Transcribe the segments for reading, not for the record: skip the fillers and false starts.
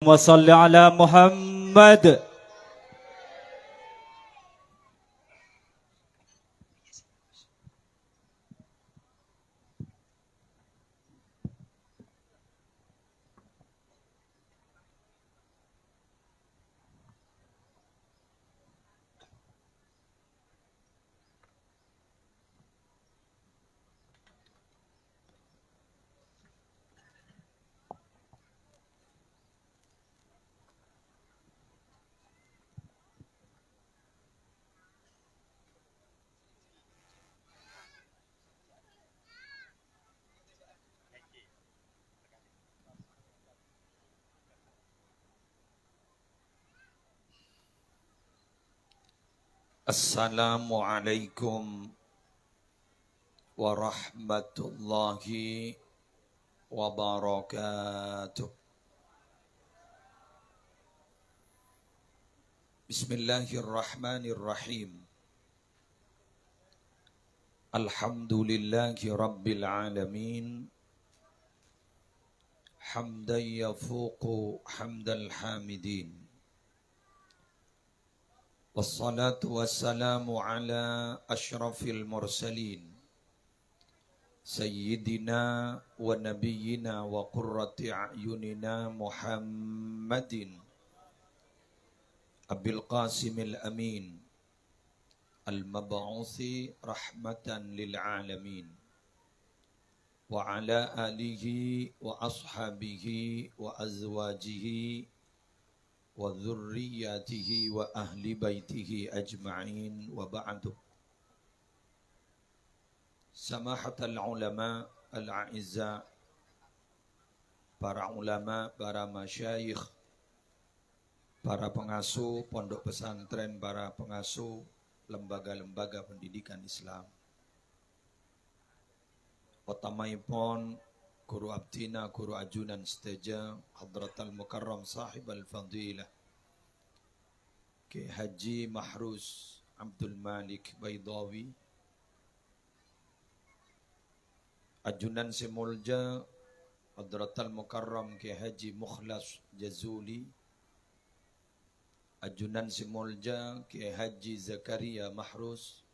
Wassalli ala Muhammad. Assalamualaikum warahmatullahi wabarakatuh. Bismillahirrahmanirrahim. Alhamdulillahi rabbil alamin. Hamdan yafuqu hamdal hamidin. Wassalatu wassalamu ala ashrafil mursalin Sayyidina wa nabiyyina wa qurrati a'yunina Muhammadin Abil Qasimil Amin Al-Mab'uthi rahmatan lil alamin Wa ala alihi wa ashabihi wa azwajihi wa dzurriyyatihi wa ahli baitihi ajma'in wa ba'du. Samahatal ulama al-a'izza, para ulama, para masyayikh, para pengasuh pondok pesantren, para pengasuh lembaga-lembaga pendidikan Islam. Utamaipun Guru Abdina, Guru Ajunan Seteja, Hadratal Mukarram Sahib Al-Fadilah Ki Haji Mahrus Abdul Malik Baidawi, Ajunan Simulja Hadratal Mukarram Ki Haji Mukhlas Jazuli, Ajunan Simulja Ki Haji Zakaria Mahrus,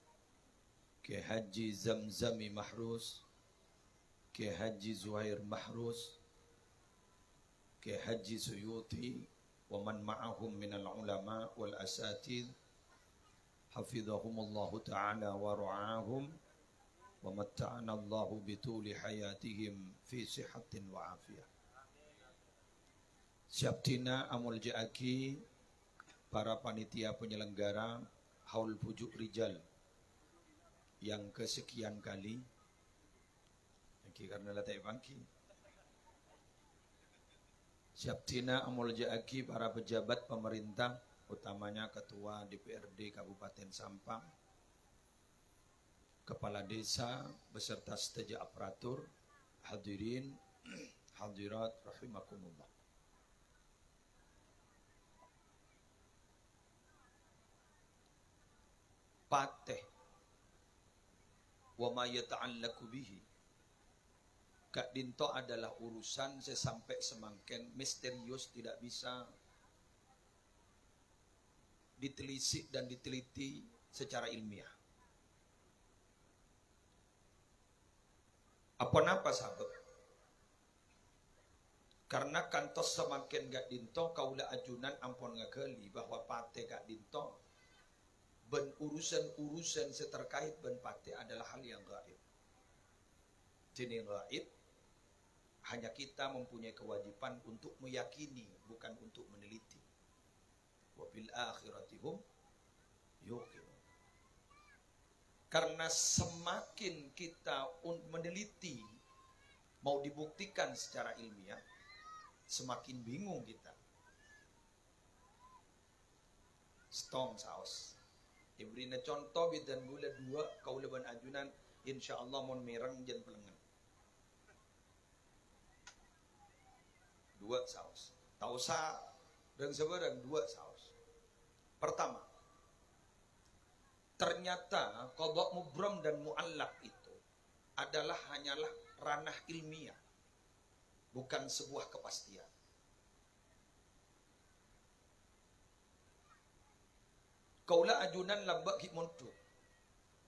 Ki Haji Zamzami Mahrus, Ki Haji Zuhair Mahrus, Ki Haji Suyuti, wa man ma'ahum minal ulama wal asatid, hafidhahumullahu ta'ala wa ru'ahum, wa matta'ana Allahu bituli hayatihim fi sihatin wa afiyah. Syabtina amul ja'aki, para panitia penyelenggara Haul Pujuk Rijal yang kesekian kali, karena latai bangki. Syabtina amul ja'aki, para pejabat pemerintah, utamanya Ketua DPRD Kabupaten Sampang, Kepala Desa beserta seteja aparatur, hadirin hadirat rahimakumullah. Pateh wa ma yata'allaku bihi, Kak Dinto adalah urusan sesampai semangken misterius, tidak bisa ditelisik dan diteliti secara ilmiah. Apa sabab? Karena kantos semakin Kak Dinto kaula ajunan ampun ngageli bahwa pate Kak Dinto ben urusan-urusan seterkait ben pate adalah hal yang gaib. Jadi gaib hanya kita mempunyai kewajiban untuk meyakini, bukan untuk meneliti. Wa bil akhirati hum yuqinun. Karena semakin kita meneliti, mau dibuktikan secara ilmiah, semakin bingung kita. Stong saus. Ibrina contoh bidan gula dua kaulaban ajunan, insyaallah mon mereng jen pelengan. Dua saus. Tausa dan sebarang dua saus. Pertama, Ternyata qadha mubram dan mu'allaq itu adalah hanyalah ranah ilmiah, bukan sebuah kepastian. Kaula ajunan lambak himontu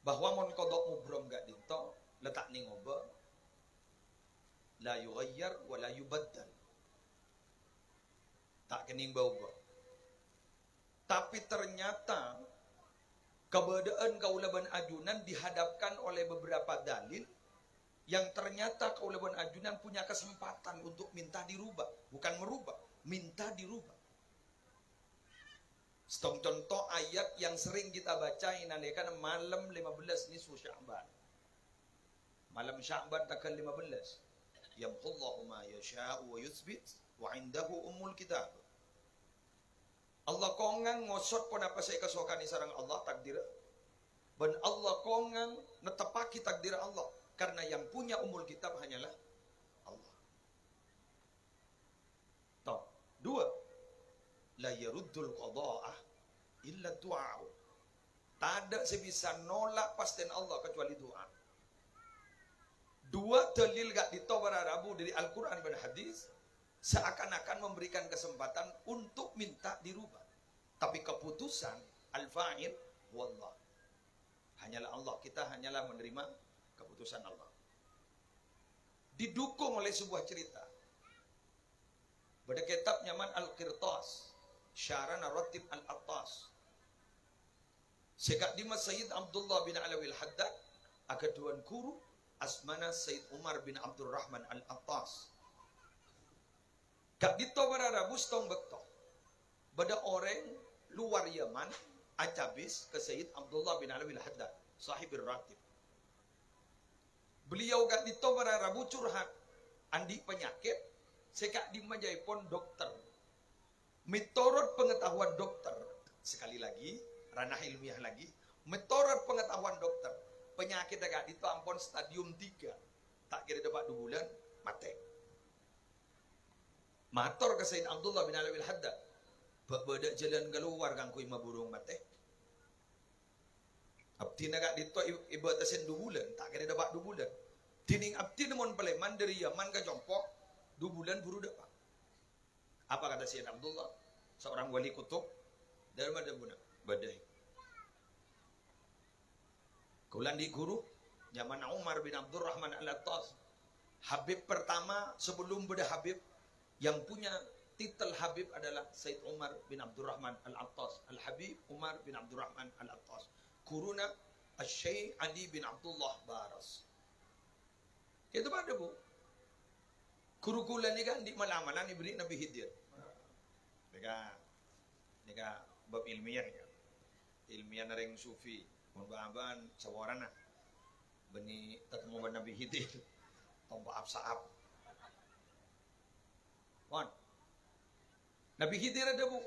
bahwa mon qadha mubram gak dinto letak ning oba la yughayyar wa la yubaddal. Tak kening bau. Tapi ternyata keberadaan kaulaban ajunan dihadapkan oleh beberapa dalil yang ternyata kaulaban ajunan punya kesempatan untuk minta dirubah, bukan merubah, minta dirubah. Setong contoh ayat yang sering kita baca inalekan malam 15 nisfu Sya'ban. Malam Sya'ban tanggal 15. Yamhullahu ma yasha'u wa yuthbit wa indahu ummul kitab. Allah kongang ngosot pun apa saya kesokan sarang Allah takdir. Dan Allah kongang netepaki takdir Allah. Karena yang punya umul kitab hanyalah Allah. Toh, dua. La yaruddul qada'ah illa du'a. Tak ada sebisa nolak pasten Allah kecuali doa. Dua dalil gak ditawar Rabu dari Al-Quran dan hadis seakan-akan memberikan kesempatan untuk minta dirubah. Tapi keputusan al-fa'il wallah. Hanyalah Allah, kita hanyalah menerima keputusan Allah. Didukung oleh sebuah cerita. Pada kitab Nyaman Al-Qirtas, Syarana Ratib Al-Attas. Sekak Dimas Sayyid Abdullah bin Alawi Al-Haddad, akaduan guru asmana Sayyid Umar bin Abdurrahman Al-Attas. Kak dito barara bustong bekto. Bada orang luar Yaman acabis ke Sayyid Abdullah bin Alawi Al-Haddad, sahibir ratib. Beliau kak dito barara curhat andi penyakit, sekak dimajaipon dokter. Metorot pengetahuan dokter, sekali lagi ranah ilmiah lagi, metorot pengetahuan dokter. Penyakit agak dito ampun stadium 3. Tak kira dapat 2 bulan mati. Mator ke Sayyid Abdullah bin Alawi Al-Haddad, bedak jalan keluar kangku ima burung mati. Abdi agak dito ibatasin 2 bulan, tak kira dapat 2 bulan. Dining abdi namun peleman dari Yaman ke Jompok 2 bulan buru dapat. Apa kata Sayyid Abdullah, seorang wali kutub dari Madinah badai. Kulan di guru zaman Umar bin Abdurrahman Al-Attas. Habib pertama sebelum beda Habib yang punya titel Habib adalah Sayyid Umar bin Abdurrahman Al-Attas. Al-Habib Umar bin Abdurrahman Al-Attas. Guruna Asy-Syaikh Ali bin Abdullah Baras. Itu pada bu. Guru-guru ni kan di malamalan ibri Nabi Khidir. Mereka bab ilmiah ya. Ilmiah nareng sufi. Membahaban sawarana. Beni ketemu Nabi Khidir. Tompa saap. Wan. Nabi Khidir ada bu.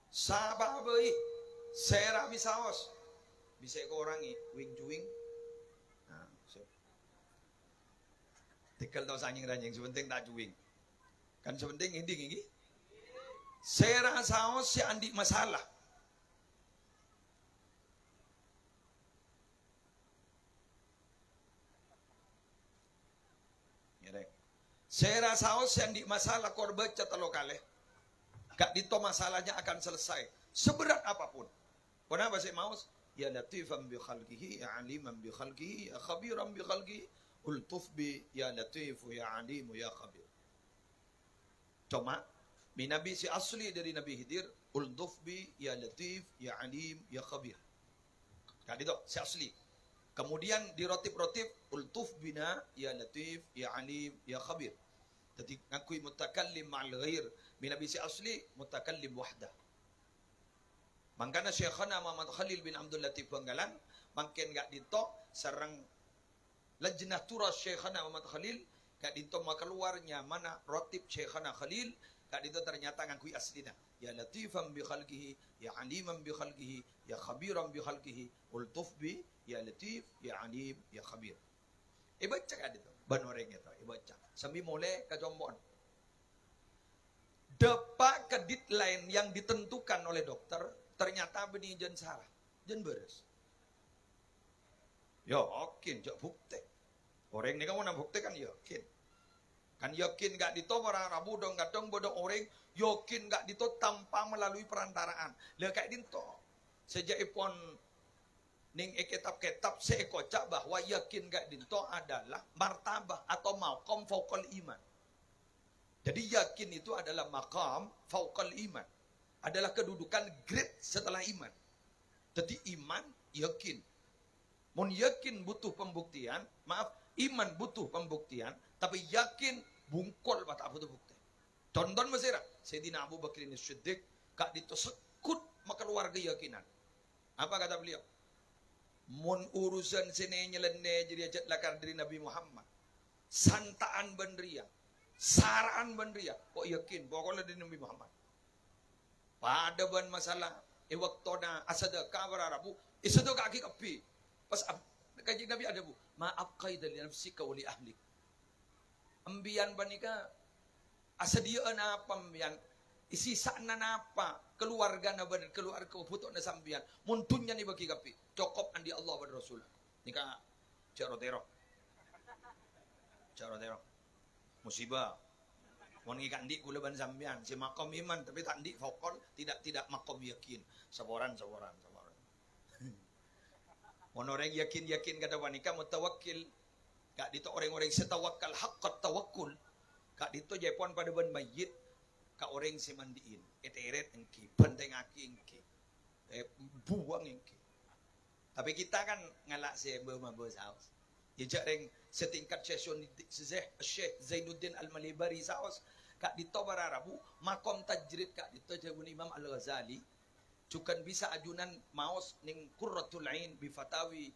Sabah bayi. Sera misaos. Bisa ko orangi. Wing juing. Tikal tau sanying ranjing, sebenting tak cuing. Kan sebenting ini. Saya rasa si andi masalah. Saya rasa si andi masalah kor baca telokale. Kak dito masalahnya akan selesai. Seberat apapun. Kenapa saya mau? Ya latifan bi khalqihi, ya aliman bi khalqihi, ya khabiran bi khalqihi. Ultuf bi ya latifu ya alimu ya khabir. Cuma Nabi si asli dari Nabi Khidir, ultuf bi ya latif ya alim ya khabir. Kan itu si asli. Kemudian di rotib-rotib ultuf bina ya latif ya alim ya khabir. Jadi ngakui mutakallim ma'al ghair. Nabi si asli mutakallim wahdah. Mangkana Syekhana Muhammad Khalil bin Abdul Latif Banggalan mangken gak dito sareng Lajnah Turas Syekhana Muhammad Khalil, kak dito keluarnya mana rotib Syekhana Khalil, kak dito ternyata ngakui aslina. Ya latifan bi khalqihi, ya aliman bi khalqihi, ya khabiran bi khalqihi, ultuf bi, ya latif, ya alim, ya khabir. Baca kak dito, banoreng itu, baca. Sambil mulai ke jombon. Depak ke deadline yang ditentukan oleh dokter, ternyata benih jen salah, jen beres. Yakin, jak bukti. Orang ni kamu nak bukti kan yakin. Kan yakin gak dito para rabu dong gadong bodong orang yakin gak dito tanpa melalui perantaraan. Lah kayak dito. Sejak ipon ning kitab-kitab seekocak bahwa yakin gak dito adalah martabah atau maqam fauqal iman. Jadi yakin itu adalah maqam fauqal iman. Adalah kedudukan grade setelah iman. Jadi iman yakin. Mun yakin butuh pembuktian, maaf, iman butuh pembuktian, tapi yakin bungkol bata butuh bukti. Contoh Mesir, Sayyidina Abu Bakar ini Siddiq, kak dito sekut makeluarga yakinan. Apa kata beliau? Mun urusan sini nyelene jadi ajat lakar dari Nabi Muhammad. Santaan bendria, saraan bendria, kok yakin pokoknya dari Nabi Muhammad. Pada ban masalah, waktu na asada kabar Arabu, isado kaki kapi. Pas kaji Nabi ada bu, maaf kaida li nafsika wa li ahlik. Ambian banika asadiaan apa ambian isisaan apa keluarga na badan keluarga putok na sambian muntunnya ni bagi kapi cokop andi Allah wa Rasul. Nika carotero musibah. Mun ngikan di kula ban sambian si makom iman tapi tak di fokol tidak makom yakin saboran. Mun orang yakin kata wanita mutawakkil kak dito orang-orang setawakal haqqat tawakkul kak dito jepon pada ban mayit kak orang si mandiin eteret engki benteng aki engki buang engki. Tapi kita kan ngalak si mabo saus ijak reng setingkat Syekh Zainuddin Al-Malibari saus kak dito bararabu makom tajrid kak dito jabun Imam Al-Ghazali cukan bisa ajunan maos ning Qurratul Ain bi fatawi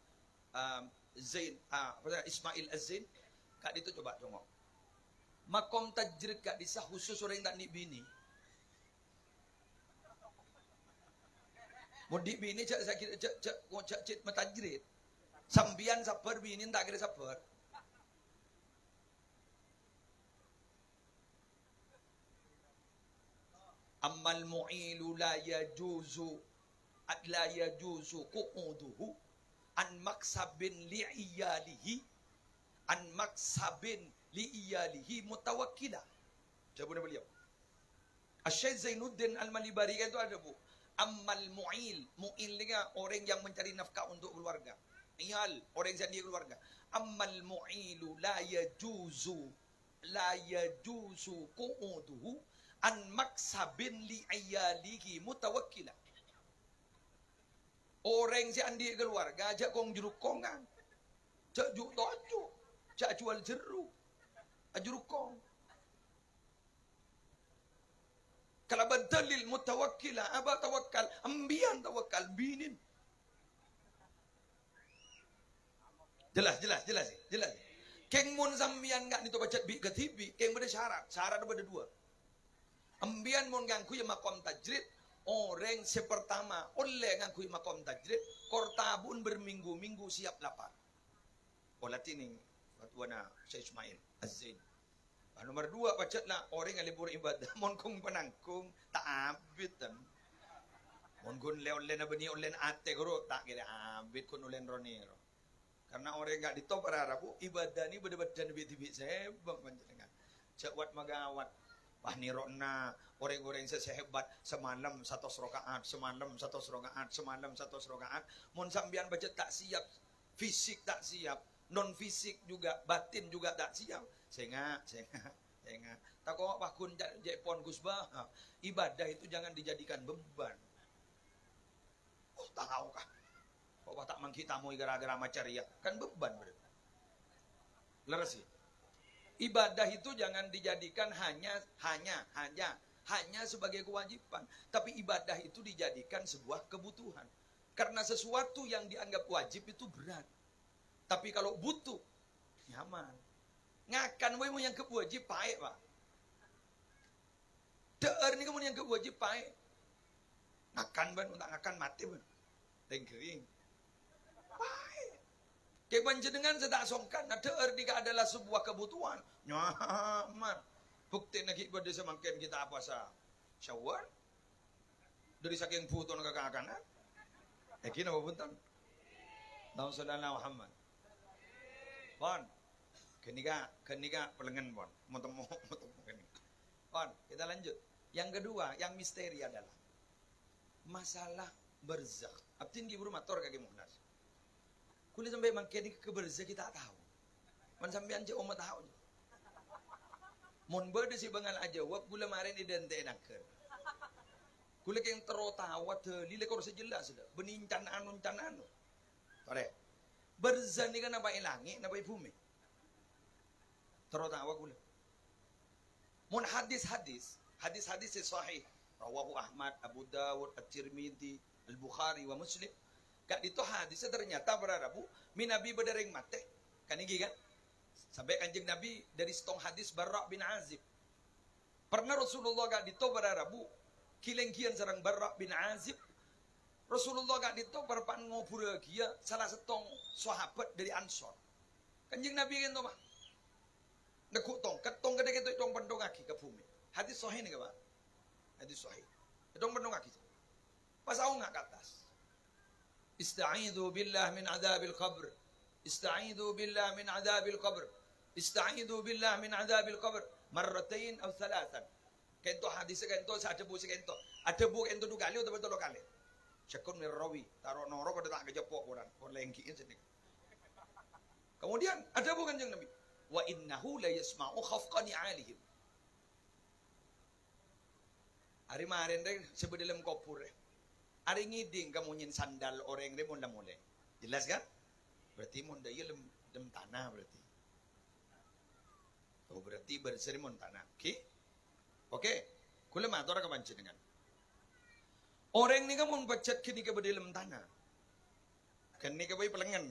Zain Ismail Az-Zain kak itu coba tengok makom tajrid kak disah khusus orang tak ni bini mudik bini cak cak matajrid sambian sabar bini tak kira sabar. Ammal mu'ilu la yajuzu qu'uduhu an maksabin li'iyalihi mutawakkila. Jawabannya beliau. Syekh Zainuddin Al-Malibari itu ada bu. Ammal mu'il ni orang yang mencari nafkah untuk keluarga. Iyal orang yang dia keluarga. Ammal mu'ilu la yajuzu qu'uduhu an maksabin li ayalihi mutawakkila. Orang si andi keluarga ajak kong jeruk kongan. Jak juk toju, jak jual jeruk. Jeruk kong. Kalau badalil mutawakkila, apa tawakkal? Ambian tawakkal binin. Jelas. Keng mun sambian enggak nito baca bi ketibi, keng beda syarat. Syarat ada dua. Ambian mun ngangku ya makom tajrid orang sepertama oleh ngangku ya makom tajrid kortabun berminggu-minggu siap lapar. Olah tining fatwana Syekh Ismail Az-Zain. Nomor dua pacatlah orang yang libur ibadah mon kung panangkung tak abit tan. Mon kun le na bani olen ate guru tak kira abit kun olen ronero. Karena orang enggak ditop Arabu ibadah ni beda-beda nabi sebab panjenengan. Cewat magawat nirona orang-orang sehebat semalam 100 rakaat, semalam 100 rakaat. Mun sambian baca tak siap, fisik tak siap, non fisik juga, batin juga tak siap. Sehingga. Tak kok pakun jepon Gusbah. Ibadah itu jangan dijadikan beban. Oh, tahu kah? Kok tak mangkitamu gara-gara macaria? Kan beban berarti. Leres sih. Ibadah itu jangan dijadikan hanya sebagai kewajiban, tapi ibadah itu dijadikan sebuah kebutuhan. Karena sesuatu yang dianggap wajib itu berat. Tapi kalau butuh nyaman. Ngakan we yang kewajib paek, Pak. Deur ni kamu yang kewajib paek. Ngakan ban tak ngakan mati ban. Tengkering. Kayak panjenengan saya tak songkan, ada erdika adalah sebuah kebutuhan. Nyaman. Bukti nak ibadah semakin kita apa sah? Syawal. Dari saking puton ke kanan. Kini apa punten? Allahumma sholli ala Muhammad. Pon, kenika pelengan pon, mau temu kenika. Pon, kita lanjut. Yang kedua, yang misteri adalah masalah barzakh. Abtin di rumah tor kaki muhnas. Kulit sampai makin ke barzakh kita tahu. Man sampai anje umat tahu. Mon berde si bangal aja wap gula marin idente naker. Gula yang terotawat lile kor sejelas sudah. Benincan anu. Tore. Barzakh ni kan apa ilangi, apa bumi. Terotawa gula. Mon hadis sahih. Rawahu Ahmad, Abu Dawud, At-Tirmidzi, Al-Bukhari wa Muslim. Kak itu hadisnya ternyata berarabu minabi bedereng mate. Kan ini kan? Sampai kanjeng Nabi dari setong hadis Barra bin Azib. Pernah Rasulullah kak dito berarabu kilengkian sarang Barra bin Azib. Rasulullah kak dito berpan ngopura kia salah setong sahabat dari Ansor. Kanjeng Nabi kan mah. Nekutong, ketong gede gitu itong pendong aki ke bumi. Hadis sahih nih Pak. Hadis sahih. Itong pendong aki. Pas aku nggak ke atas. Ista'idhu billah min adzabil qabr. Ista'idhu billah min adzabil qabr. Ista'idhu billah min adzabil qabr. Marratain atau thalathan. Kento hadis kento sa adebu kento. Adebu kento 2 kali atau betul kali. Syakun min rawi. Taruh noro pada tak kejepok orang. Orang lengkiin sedikit. Kemudian adebu kanjeng Nabi. Wa innahu la yasma'u khafqani 'alihim. Hari kemarin deh sebelum kopur deh. Hari ngiding kamu nyin sandal orang deh munda mulai. Jelas kan? Berarti munda iya lem tanah berarti. Oh berarti berseri mon tanah. Oke. Kula matur ka panjenengan. Orang ni kamu bacet kini ke dalam tanah. Kini ke bayi pelengan.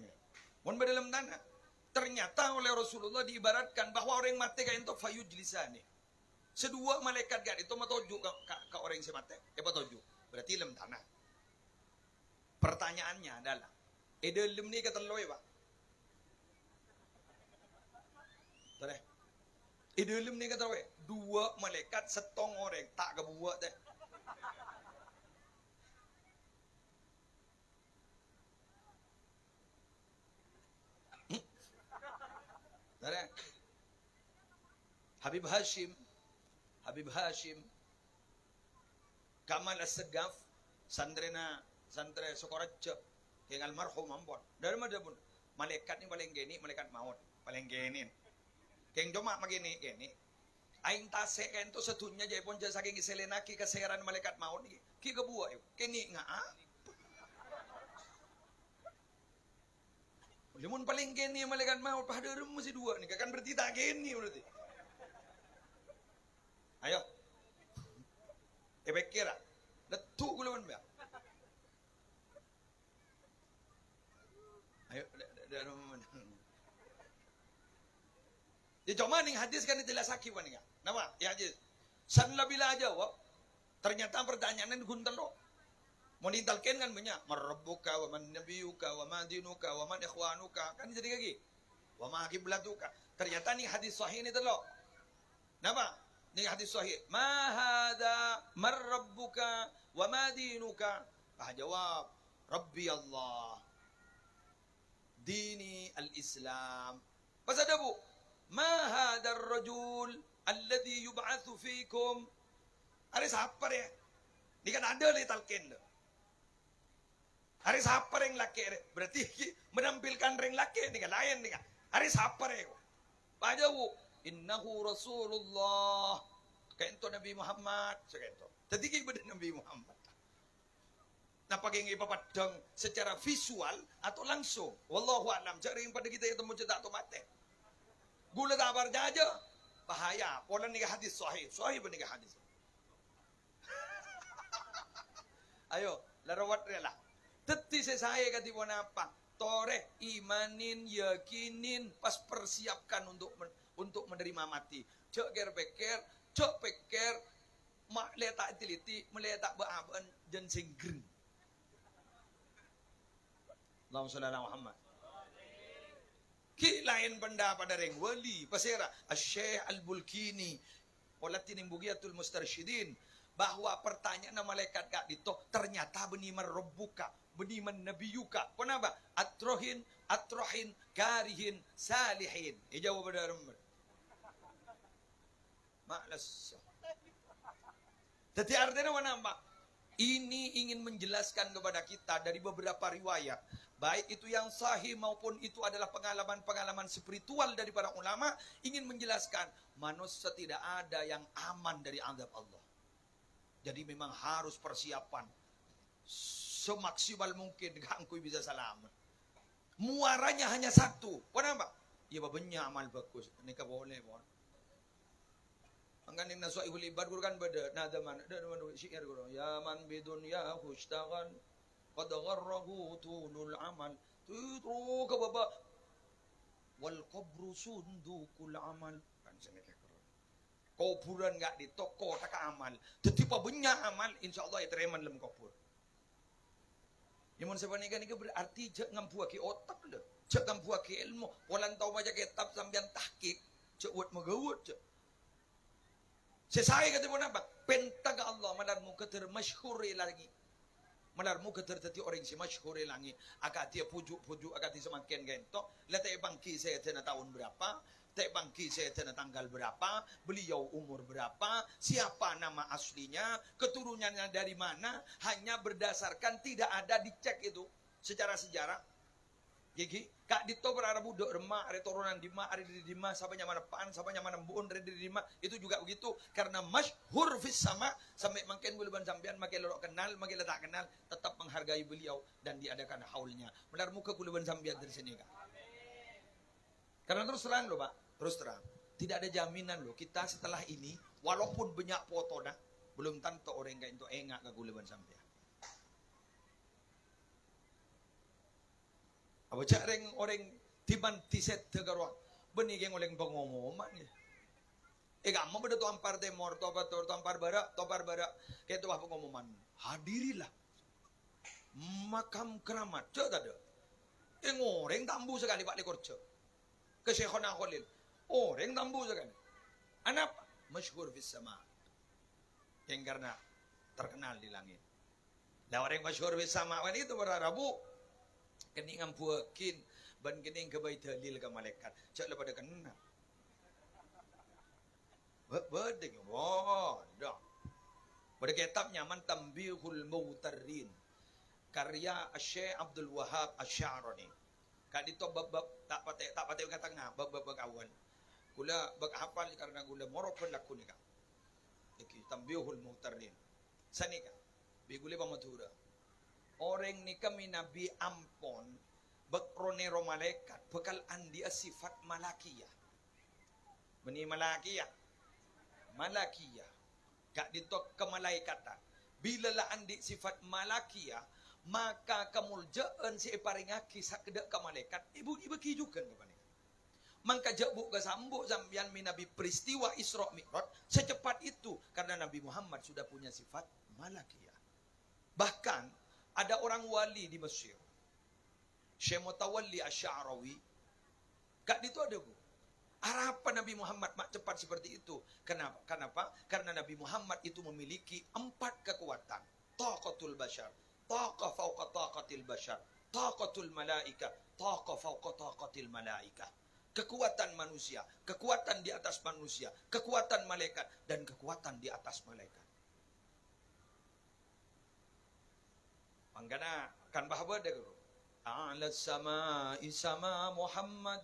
Mon dalam tanah. Ternyata oleh Rasulullah diibaratkan bahwa orang mati kayak itu fayujlisani. Sedua malaikat gak itu matoju ke orang yang mati. Matoju. Berarti lem tanah. Pertanyaannya adalah, lem ni kata loe pak. Tare. Lem ni kata loe. 2 malaikat setong orang tak kebuat deh. Tare. Habib Hashim Kamal As-Segaf santre Sokoraja yang almarhum ampun dari mana pun malaikat ni paling geni malaikat maut paling geni keng cuma begini geni aing tase kan tu setunya jai pun jasa saking iselenaki keseran malaikat maut ni ki kebuat keni ngaa limun paling geni malaikat maut pada mesti 2 ni kan berarti tak geni berarti. Ayo. Bekira. Letuk gula man. Ayo Dia cuma ning hadis kan dijelasaki wan enggak. Nama ya hadis. San labila jawab. Ternyata pertanyaannya guntal lo. Mau ditalken kan banyak. Marabbuka wa man nabiyuka wa ma dinuka wa man ikhwanuka. Kan jadi lagi. Wa ma qiblatuka. Ternyata nih hadis sahih ini tuh lo. Nama ini hadis sahih. Ma hadza mar rabbuka wa ma dinuka? Jawab, Rabbi Allah. Dini al-Islam. Pas ada bu, ma hadza ar-rajul alladhi yub'atsu fikum? Ada siapa ya? Ini kan ada di talqin. Ada siapa yang laki? Berarti menampilkan ring laki ini kan lain nih kan. Ada siapa ya? Pak Jawu, innahu Rasulullah. Kayak itu Nabi Muhammad. Kayak itu. Tadi kayak Nabi Muhammad. Nah pakai ngipapadang secara visual atau langsung. Wallahu a'lam. Cari yang pada kita itu mau cetak atau mati. Gula tabar aja. Bahaya. Pola nikah hadis sahih. Sahih pun nikah hadis. Ayo. Larawat rela. Teti saya kata pun apa. Toreh imanin yakinin pas persiapkan untuk menerima mati. Cok pikir mak letak tiliti meletak baaban jen singgring. Allahumma sholli ala Muhammad. Ki lain pendapat dari wali pasera Asy-Syaikh Al-Bulkini Walatin Bugiyatul Mustarsyidin bahwa pertanyaan malaikat gak dito ternyata beniman rabbuka beniman nabiyuka. Kenapa? atrohin, atrohin, karihin, salihin. Ijawab pada rembat. Malas. Jadi artinya mana Pak? Ini ingin menjelaskan kepada kita dari beberapa riwayat, baik itu yang sahih maupun itu adalah pengalaman-pengalaman spiritual dari para ulama, ingin menjelaskan manusia tidak ada yang aman dari azab Allah. Jadi memang harus persiapan semaksimal mungkin gangkui bisa selamat. Muaranya hanya satu. Kenapa? Ya banyak amal bagus. Ini boleh, Angkanin na su'ihul ibad kan beda nada man syair guru ya man bidunya hushtagan qad gharrahu tulul amal tu ke baba wal qabru sundukul amal kan sini kuburan enggak di toko tak amal tetipa banyak amal insyaallah ya tereman lem kubur Yamun sebanika nika berarti cek ngampuaki otak le cek ngampuaki ilmu walan tau baca kitab sampean tahqiq cek buat megawut cek Sesai kata pun apa? Pentaga Allah madarmu keter masyhuri lagi. Madarmu keter tadi orang si masyhuri lagi. Akat dia pujuk akat dia semakin gento. Lihat bangki saya tena tahun berapa? Tak bangki saya tena tanggal berapa? Beliau umur berapa? Siapa nama aslinya? Keturunannya dari mana? Hanya berdasarkan tidak ada dicek itu secara sejarah. Gigi, kak dito berarah budok remak, ada turunan dima, ada di dima, sampai nyaman apaan, sampai nyaman buun, ada di dima, itu juga begitu. Karena masyhur fis sama, sampai makin buluban sampean, makin lorok kenal, makin tak kenal, tetap menghargai beliau dan diadakan haulnya. Benar muka buluban sampean dari sini kak. Karena terus terang loh pak, terus terang, tidak ada jaminan loh kita setelah ini, walaupun banyak foto dah, belum tentu orang kayak itu enggak ke buluban sampean. Apa careng orang tiban tiset tegarwa benih yang oleh pengumuman ya. Kamu beda tu ampar temor, tu ampar bara, kayak tu apa pengumuman. Hadirilah makam keramat, cak ada. Orang tambu sekali Pak Likorce, ke Syekhona Khalil, orang tambu sekali. Anak masyhur fis sama, yang karena terkenal di langit. Lah orang masyhur fis sama itu berarabu. Kening ampuakin ban kening ke bait halil ke malaikat cak le pada kena bedeng dah pada kitab nyaman Tambihul Mughtarrin karya Syekh Abdul Wahab Asy-Sya'rani kak dito bab tak patay ka tengah bab awal kula bag hafal karena gula moro pun laku ni ka iki Tambihul Mughtarrin sani ka bigule pa matura orang ni kami Nabi ampon bekronero malaikat bekal andia sifat malakiyah meni malakiyah gak ditok ke malaikatan bila lah andi sifat malakiyah maka kemuljaan si paringaki sakedak ke malaikat ibu ibeki juga ke malaikat maka jabuk ke sambuk zambian mi Nabi peristiwa Isra Mi'raj secepat itu karena Nabi Muhammad sudah punya sifat malakiyah bahkan ada orang wali di Mesir. Syekh Mutawalli Asy-Sya'rawi. Kak itu ada bu. Harapan Nabi Muhammad mak cepat seperti itu. Kenapa? Karena Nabi Muhammad itu memiliki 4 kekuatan. Taqatul bashar. Taqa fauqa taqatil bashar. Taqatul malaika. Taqa fauqa taqatil malaika. Kekuatan manusia. Kekuatan di atas manusia. Kekuatan malaikat. Dan kekuatan di atas malaikat. Mangkana kan bahwa deh A'la sama'i sama Muhammad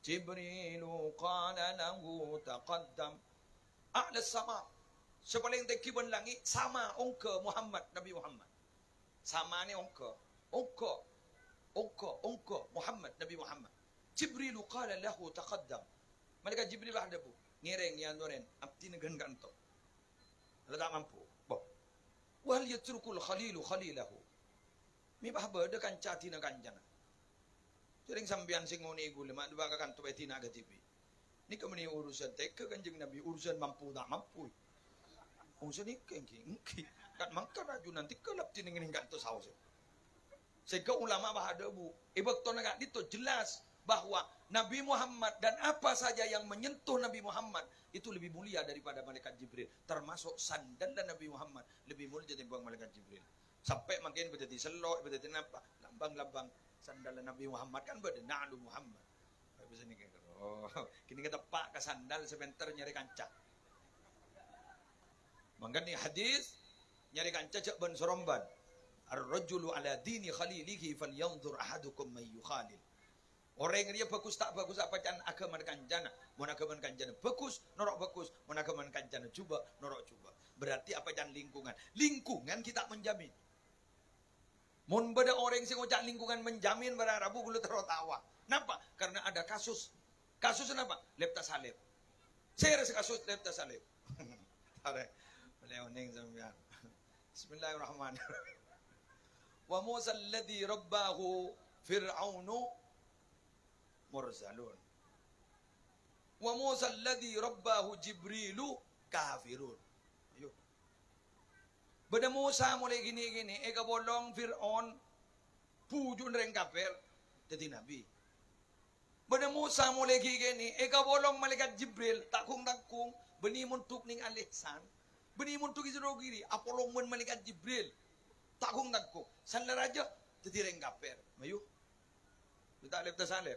Jibrilu qala lahu taqaddam A'la sama sepaling tinggi langit sama ongke Muhammad Nabi Muhammad sama ni ongke Muhammad Nabi Muhammad Jibrilu qala lahu taqaddam mereka Jibril ada bu ngereng ya noren abdi negan kanto la tak mampu boh wal yatrukul khalilu khalilahu mi bahaba de kanca tina kancana sering sambian sing ngoni iku lemak dua kan tu betina ga TV ni kemeni urusan tek kanjeng Nabi urusan mampu tak mampu urusan ni kengki kan mangka raju nanti kelap tina ngene kanto saus sehingga ulama bahada bu ibak to nagak dito jelas bahwa Nabi Muhammad dan apa saja yang menyentuh Nabi Muhammad itu lebih mulia daripada malaikat Jibril termasuk sandal dan Nabi Muhammad lebih mulia daripada malaikat Jibril sampai makin berjadi selok berjadi apa lambang-lambang Sandal Nabi Muhammad kan beda na'lu Muhammad. Bisa nih kayak oh, kini kita pak ke sandal sebentar nyari kancah. Mangga nih hadis nyari kancah cek ban soromban. Ar-rajulu ala dini khalilihi falyanzur ahadukum may yukhalil. Orang yang dia bagus tak bagus apa can agama kanjana, mun agama kanjana bagus, norok bagus, mun agama kanjana coba, norok coba. Berarti apa can lingkungan? Lingkungan kita menjamin. Mun beda orang sing ngocak lingkungan menjamin berarabu kulo tawa. Kenapa? Karena ada kasus. Kasus kenapa? Lepta salib. Saya rasa kasus lepta salib. Tare. Leoning sampean. Bismillahirrahmanirrahim. Wa Musa alladhi rabbahu Fir'aunu mursalun. Wa Musa alladhi rabbahu Jibrilu kafirun. Ayo. Beda Musa mulai gini-gini, eka bolong Fir'aun pujun reng kafir jadi nabi. Beda Musa mulai gini, eka bolong malaikat Jibril takung beni muntuk ning alisan. Beni muntuk isro giri, apolong mun malaikat Jibril takung sandar aja jadi reng kafir. Ayo. Kita alif tasalif.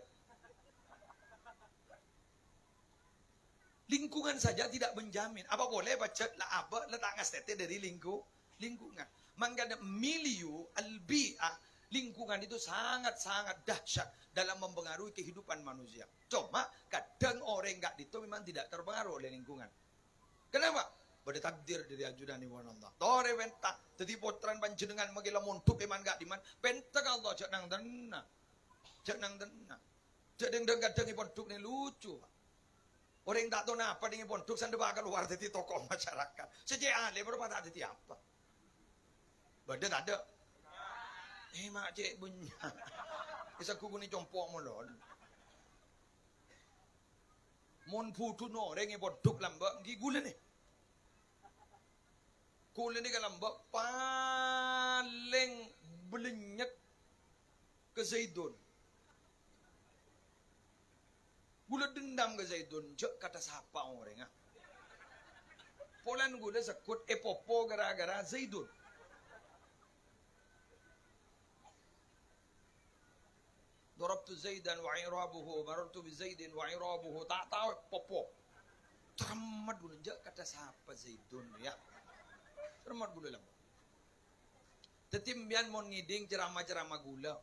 Lingkungan saja tidak menjamin. Apa boleh baca lah apa letak ngasete dari lingkungan. Maka ada milieu albi'ah, lingkungan itu sangat-sangat dahsyat dalam mempengaruhi kehidupan manusia. Cuma kadang orang enggak itu memang tidak terpengaruh oleh lingkungan. Kenapa? Pada takdir dari ajudan iwan Allah. Tore bentak, jadi potran panjenengan magila montuk iman enggak diman, bentak Allah cek nang denna. Cek nang denna. Cek kadang ponduk ni lucu. Orang tak tahu apa dengan pondok sanda bakal keluar dari tokoh masyarakat. Sejak ahli berapa tak ada apa? Badan tak ada. Mak cik punya. Kisah kuku ni compok mulon. Mon putu no orang yang pondok lambak gigula ni. Gula ni kan lambak paling belenyek ke Zaidun. Gula dendam ke Zaidun, cek kata siapa orang ah. Polan gula sekut epopo gara-gara Zaidun. Darabtu Zaidan wa irabuhu, marartu bi Zaidin wa irabuhu, tak tahu popo. Cermat gula cek kata siapa Zaidun ya. Cermat gula lah. Tetimbian mon ngiding ceramah-ceramah gula.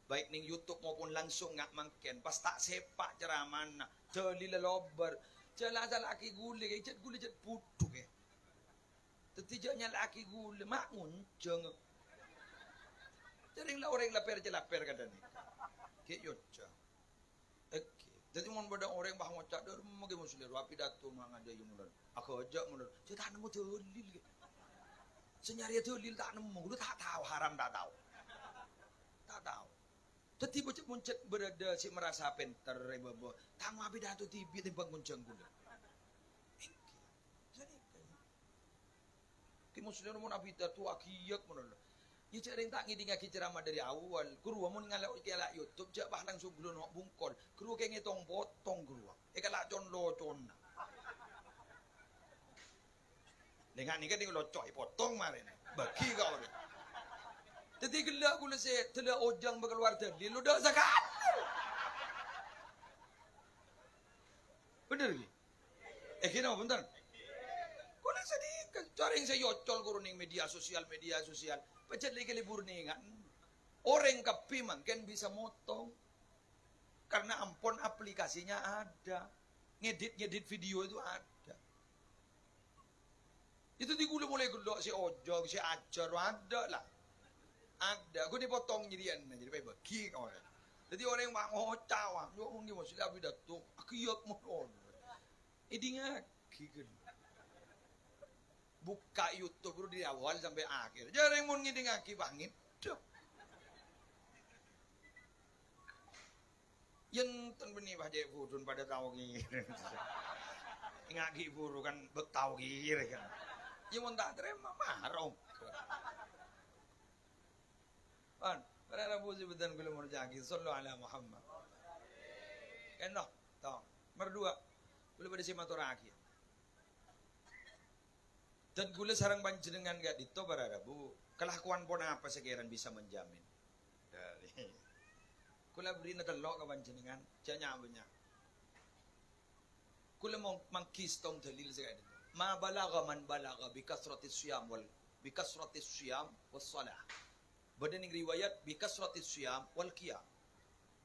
Baik ning YouTube maupun langsung ngak mangken pas tak sepak ceramah nak jeli lelober jela laki gule ke cet gule cet putu ke tetijanya laki gule mak ngunceng jaring la orang laper jelaper kada ni ke yocha oke jadi mon bodo orang bah ngocak der mage muslir wapi datu mangade yumulan aku aja mundur cet nemu dolil ke senyari dolil tak nemu lu tak tahu haram tak tahu Teti bocet muncet berada si merasa penter rebobo. Tang abi datu tibi timbang munceng gula. Jadi ki muslim mun abi datu akiyak mun. Ye cereng tak ngiding aki ceramah dari awal. Guru mun ngalak kelak YouTube jak bah langsung gulun hok bungkol. Guru ke ngitong potong guru. Kalak con lo con. Dengan ni kan ding locok potong mare. Bagi kau ni. Jadi gelak gula saya telah ojang berkeluar tadi, lu dah zakat. Bener ni? Kena bentar. Gula sedih, cara yang saya yocol kuruning media sosial. Pecet lagi libur ni kan. Orang kapi mungkin bisa motong. Karena ampun aplikasinya ada. Ngedit video itu ada. Itu di gula mulai gelak si ojong, si ajar ada lah. Ada, aku dipotong jadian, jadi baik bagi kau. Jadi orang yang mau cawa, dia orang yang masih lebih datuk, aku yak mohon. Idingat, kiken. Buka YouTube dulu di awal sampai akhir. Jarang mau ngiding aki bangit. Yang tan benih baca burun pada tahu gini. Ngaki buru kan betau gini kan. Yang mau tak terima marah. Para Rabu sebutan gula murjaki sallu ala Muhammad. Kena, tahu. Berdua, gula pada simaturaki. Dan gula sarang panjenengan gak dito para Rabu. Kelakuan pun apa sekiran bisa menjamin. Dari kula beri na delok ka panjenengan, janya banya. Kula mau mangkistong dalil sekali. Ma balagha man balagha bi kasratis siyam was salah. Badan riwayat bi kasratis siyam wal qiyam.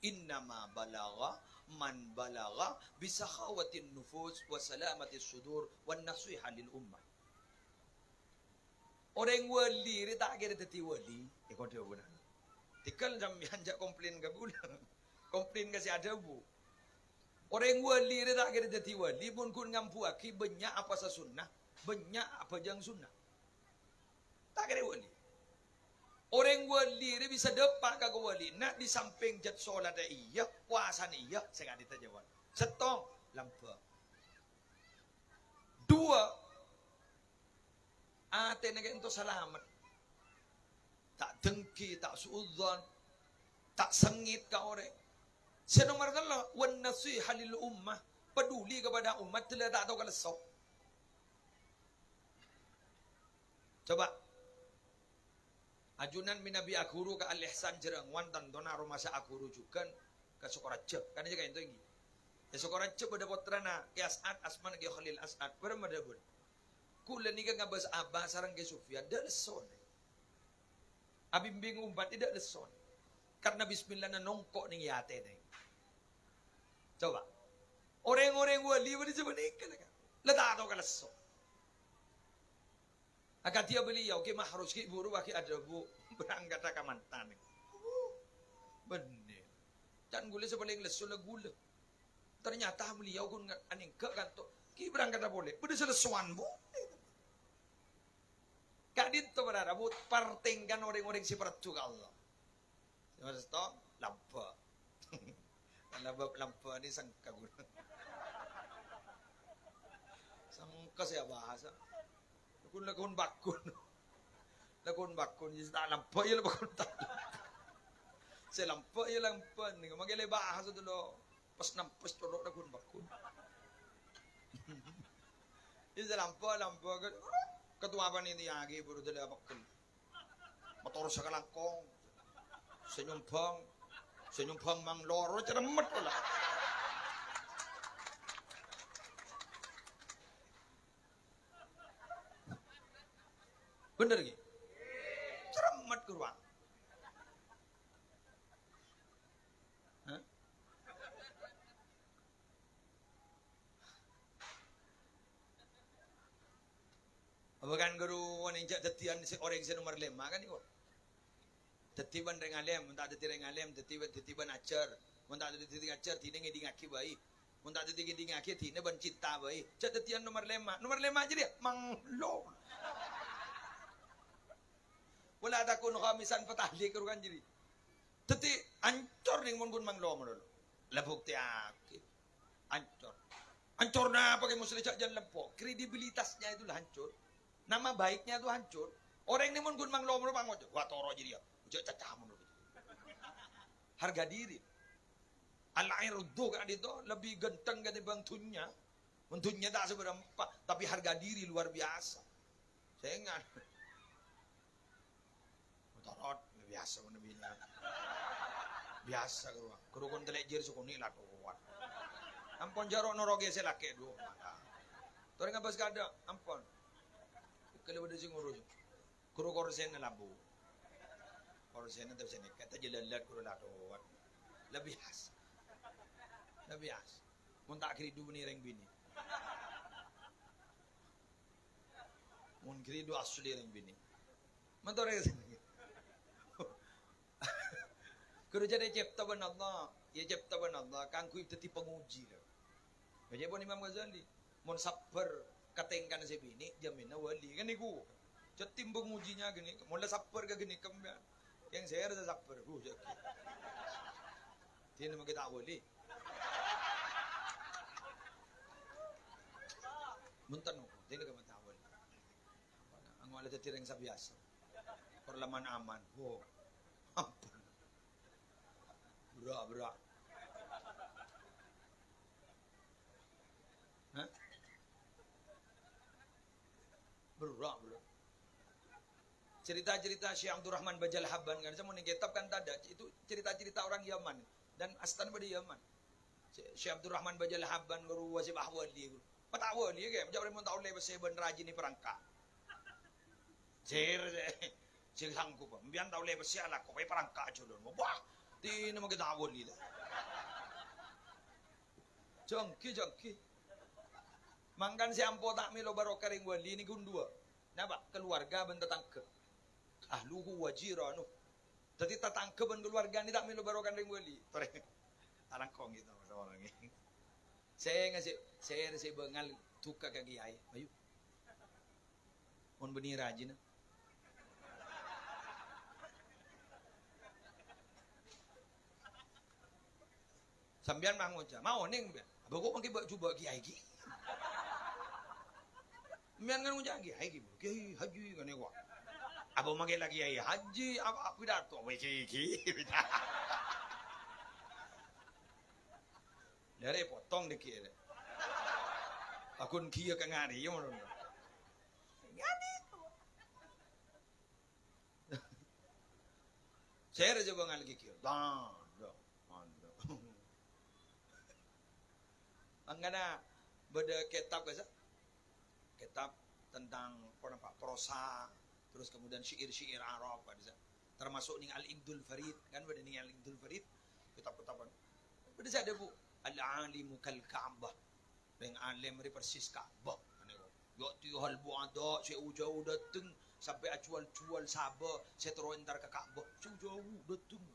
Innama balagha man balagha bi sakhawatin nufus wa salamatis sudur wan nasiha lil ummah. Orang wali tak kira teti wali, ikut dia benar. Tikal jam hanja komplain ke bulan, komplain ke si ada bu. Orang wali tak kira teti wali pun kun ngampu aki banyak apa sasunnah, banyak apa jang sunnah. Tak kira wali. Orang wali bisa depak ke wali, nak di samping jat solat iya, puasa iya, saya nggak ditajawab. Setong lampu. Dua, ate na ganito salamat. Tak dengki, tak suudzon, tak sengit ka orang. Sa nomor 2, wan nasiha lil ummah, peduli kepada umat, tidak tak tahu kalesok. Coba. Ajunan minabi akuru ka al-ihsan jerang wantan dona rumasa akuru juga ka Sukoraja. Kan aja kayak itu ini. Ya Sukoraja pada putrana ke As'ad Asman ke Khalil As'ad bermadabun. Kula ni ka ngabas abah sarang ke Sufyan dak leson. Abi bingung umpat tidak leson. Karena bismillah na nongkok ning yate ning. Coba. Orang-orang wali wali sebenarnya kan. Letak atau kan leson. Akan dia beliau ke mahrus ke buru baki ada bu berangkat ke mantan. Benar. Dan gula sepaling lesun gula. Ternyata beliau kun aning ke kantor. Ki berangkat boleh. Beda selesuan bu. Kadit to berada bu pertingkan orang-orang si pertu ke Allah. Mas to lampa. Lampa ni sangka gula. Sangka saya bahasa. Lakon bakun. Lakon bakun jadi tak lampa ya bakun tak. Saya lampa ya lampa ni. Magilay bahasa dulu. Pas nampas turok lakon bakun. Jadi lampa ketua apa ni lagi baru dulu bakun. Motor sekalangkong. Senyumpang mang loro ceremet pula. Bener gak? Ceremet ke ruang. Hah? Bukan guru wanita tetian orang si nomor 5 kan itu. Tetiban reng alem, mun tak teti reng alem, tetiban ajar. Mun tak teti ajar tine ngedi ngaki bayi. Mun tak teti ngedi ngaki tine ban cinta bayi. Cak tetian nomor 5. Nomor 5 aja dia manglo. Wala takun khamisan patahli kerukan jadi. Teti ancor ning mun kun manglo dulu. Labuk ti aki. Ancor. Hancur na pakai musli cak jan lempo. Kredibilitasnya itu hancur. Nama baiknya itu hancur. Orang ini mun kun manglo pangojo. Wah toro jadi ya. Ujak cacah menurut. Harga diri. Al-irdu kan itu lebih genteng ketimbang tunnya. Mentunnya tak seberapa, tapi harga diri luar biasa. Saya ingat. Motorot biasa mana bina. Biasa keruan. Kerukun telejir sukuni lah kuat. Ampun jarok noroge selake dua. Toreng apa sekada? Ampun. Kalau ada sing ngurus. Kuru korsen lambu. Korsen itu sini kata jelalat kuru lah kuat. Lebih khas. Lebih khas. Mun tak kiri dua reng bini. Mun kiri dua asli reng bini. Mentore sini. Kuru jadi cipta ban Allah. Ya cipta ban Allah. Kan ku itu penguji lah. Baca pun Imam Ghazali. Mun sabar katengkan si bini jamin wali kan iku. Cetim pengujinya gini. Mun la sabar ke gini kembali. Yang saya rasa sabar. Tidak mau kita wali. Muntan mo, tidak ka matawal. Ang wala tatireng sa biasa. Parlaman aman. Oh, ampun. Bra. Hah? Bra. Cerita-cerita Syekh Abdurrahman Bajal Habban kan, saya mau kitab kan ada itu cerita-cerita orang Yaman. Dan astan pada Yaman. Syekh Abdul Rahman Bajal Habban guru wasib ahwali. Patawali ke, jawab mun tahu lepas ben rajin ni perangka. Sir sanggup. Mbian tahu lepas siala ko perangka julun. Wah, di nama kita awali dah. Jongki. Mangkan si ampo tak milo barokah ring wali ni gundua. Napa? Keluarga ben tetangke. Ahluhu wajiranu. Jadi tetangke ben keluarga ni tak milo barokah ring wali. Arang kong gitu orang ini. Saya ngasih bengal tuka kaki ayah. Ayo. Mun benih rajin. Sambian mah ngoja. Mau ning bian. Abang kok mangke coba kiai ki. Mian kan ngoja kiai ki. Kiai haji kan gua. Abang mangke lagi kiai haji apa pidato we ki. Dari potong dek kira. Akun kia ke ngari ya menurut. Ngari. Saya aja bangal kikir. Anggana beda kitab ke kitab tentang apa prosa, terus kemudian syair-syair Arab ada termasuk ning Al-Iqdul Farid kan beda ning Al-Iqdul Farid kitab-kitaban. Beda ada bu Al-alimu kal Ka'bah. Yang alim dari persis Ka'bah. Yo tu hal buada jauh datang sampai acual-cual sabar saya terus entar ke Ka'bah. Jauh datang.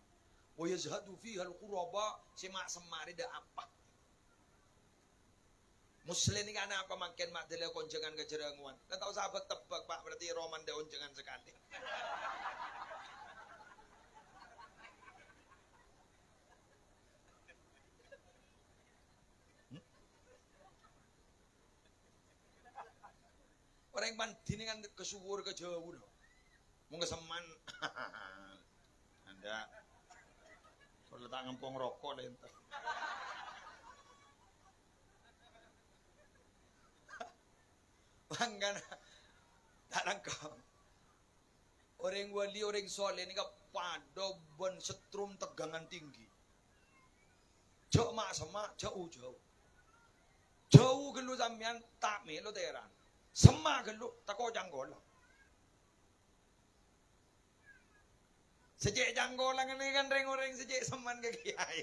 Wa yazhadu fiha al-quraba semak semari dah apa. Muslim ni kan apa makin mak dele konjengan kejeranguan. Kan tahu sahabat tebak Pak berarti roman dah konjengan sekali. Orang yang mandi ini kan kesuwur ke jauh loh. Mau keseman. Anda. Kalau tak ngempong rokok lah entar. Bangga tak langkah. Orang wali, orang soleh ini pada ben setrum tegangan tinggi. Jauh mak semak, jauh. Jauh gelu sampean tak melo teran. Semak gelu tak kau janggola. Sejak janggola ini kan orang sejak seman ke kiai.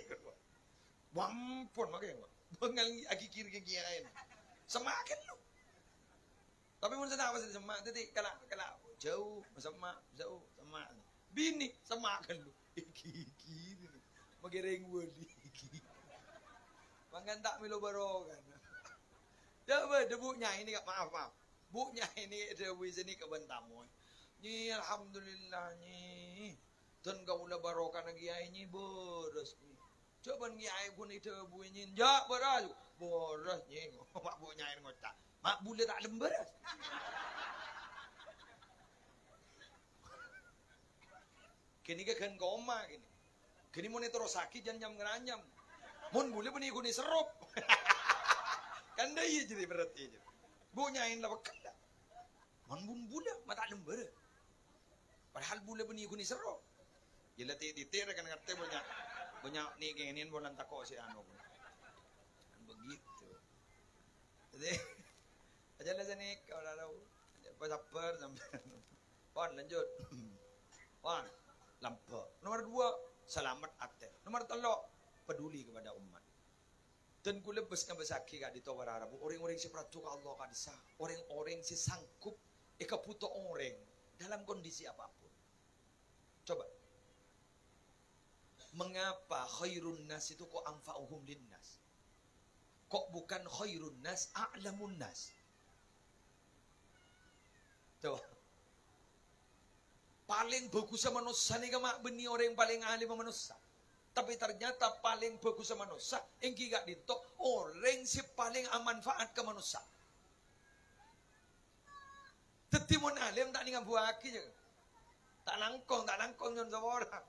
Wampun makanya. Bengal aki kiri ke kiai. Semak gelu. Tapi mun sana apa sih semak? Jadi kalau jauh semak, jauh semak. Bini semak gelu. Kiri. Magereng wali. Mangan tak milo barokan. Coba debunya ini maaf. Buknya ini debu sini kebentamu. Ni alhamdulillah ni. Dan kau ulah barokan lagi ini boros ni. Coba ni ai pun itu debu ini. Jak beras. Boros ni. Mak buknya ini ngotak. Mak boleh tak lemberas. Kini kan koma kini. Kini mau terus sakit jangan ngeranyam. Mun boleh pun ikut ni serup. Kan dah iya jadi berarti je. Bunyain lah bakal dah. Man bun budak mata lembar. Padahal boleh pun ikut ni serup. Jela titir kan ngerti banyak ni gengin bulan takok si anu pun. Kan begitu. Jadi aja lah sini kalau tahu. Sabar sampai. Pon lanjut. Pon lampu. Nomor 2 selamat atel. Nomor 3 peduli kepada umat. Dan ku lebes kan besaki kak di tawar Arab. Orang-orang si peratu Allah kak disah. Orang-orang si sangkup ikaputo orang dalam kondisi apapun. Coba. Mengapa khairun nas itu kok anfa'uhum linnas? Kok bukan khairun nas a'lamun nas? Coba. Paling bagus sama manusia ni mak beni orang yang paling alim manusia. Tapi ternyata paling bagus sama manusia, engki gak ditok orang si paling amanfaat ke manusia. Teti mun alim tak ningan buaki je. Tak langkong nyon sama orang.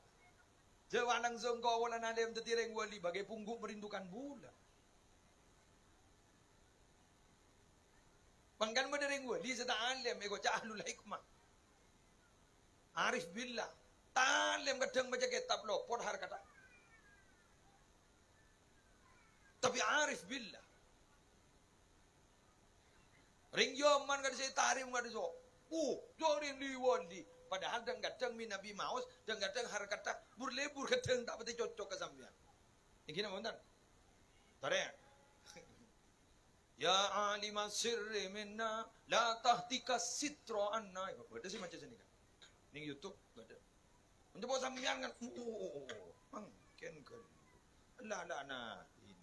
Jawa nang zongko wala alim teti reng wali bagai pungguk merindukan bulan. Pangkan medereng wali sedang alim ego cahlul hikmah. Arif billah. Talim kadang baca kitab lopot har kata. Tapi arif billah. Ring Yaman kan saya tarim kan so. Jorin di wali. Padahal dan kadang min Nabi Maus dan kadang har kata burlebur kadang tak pati cocok ke sampean. Ini gimana benar? Tare. Ya alima sirri minna la tahtika sitra anna. Ada sih macam ni kan. Ning YouTube ada. Untuk bawa sampean kan. Mungkin kan. Lah nah ini.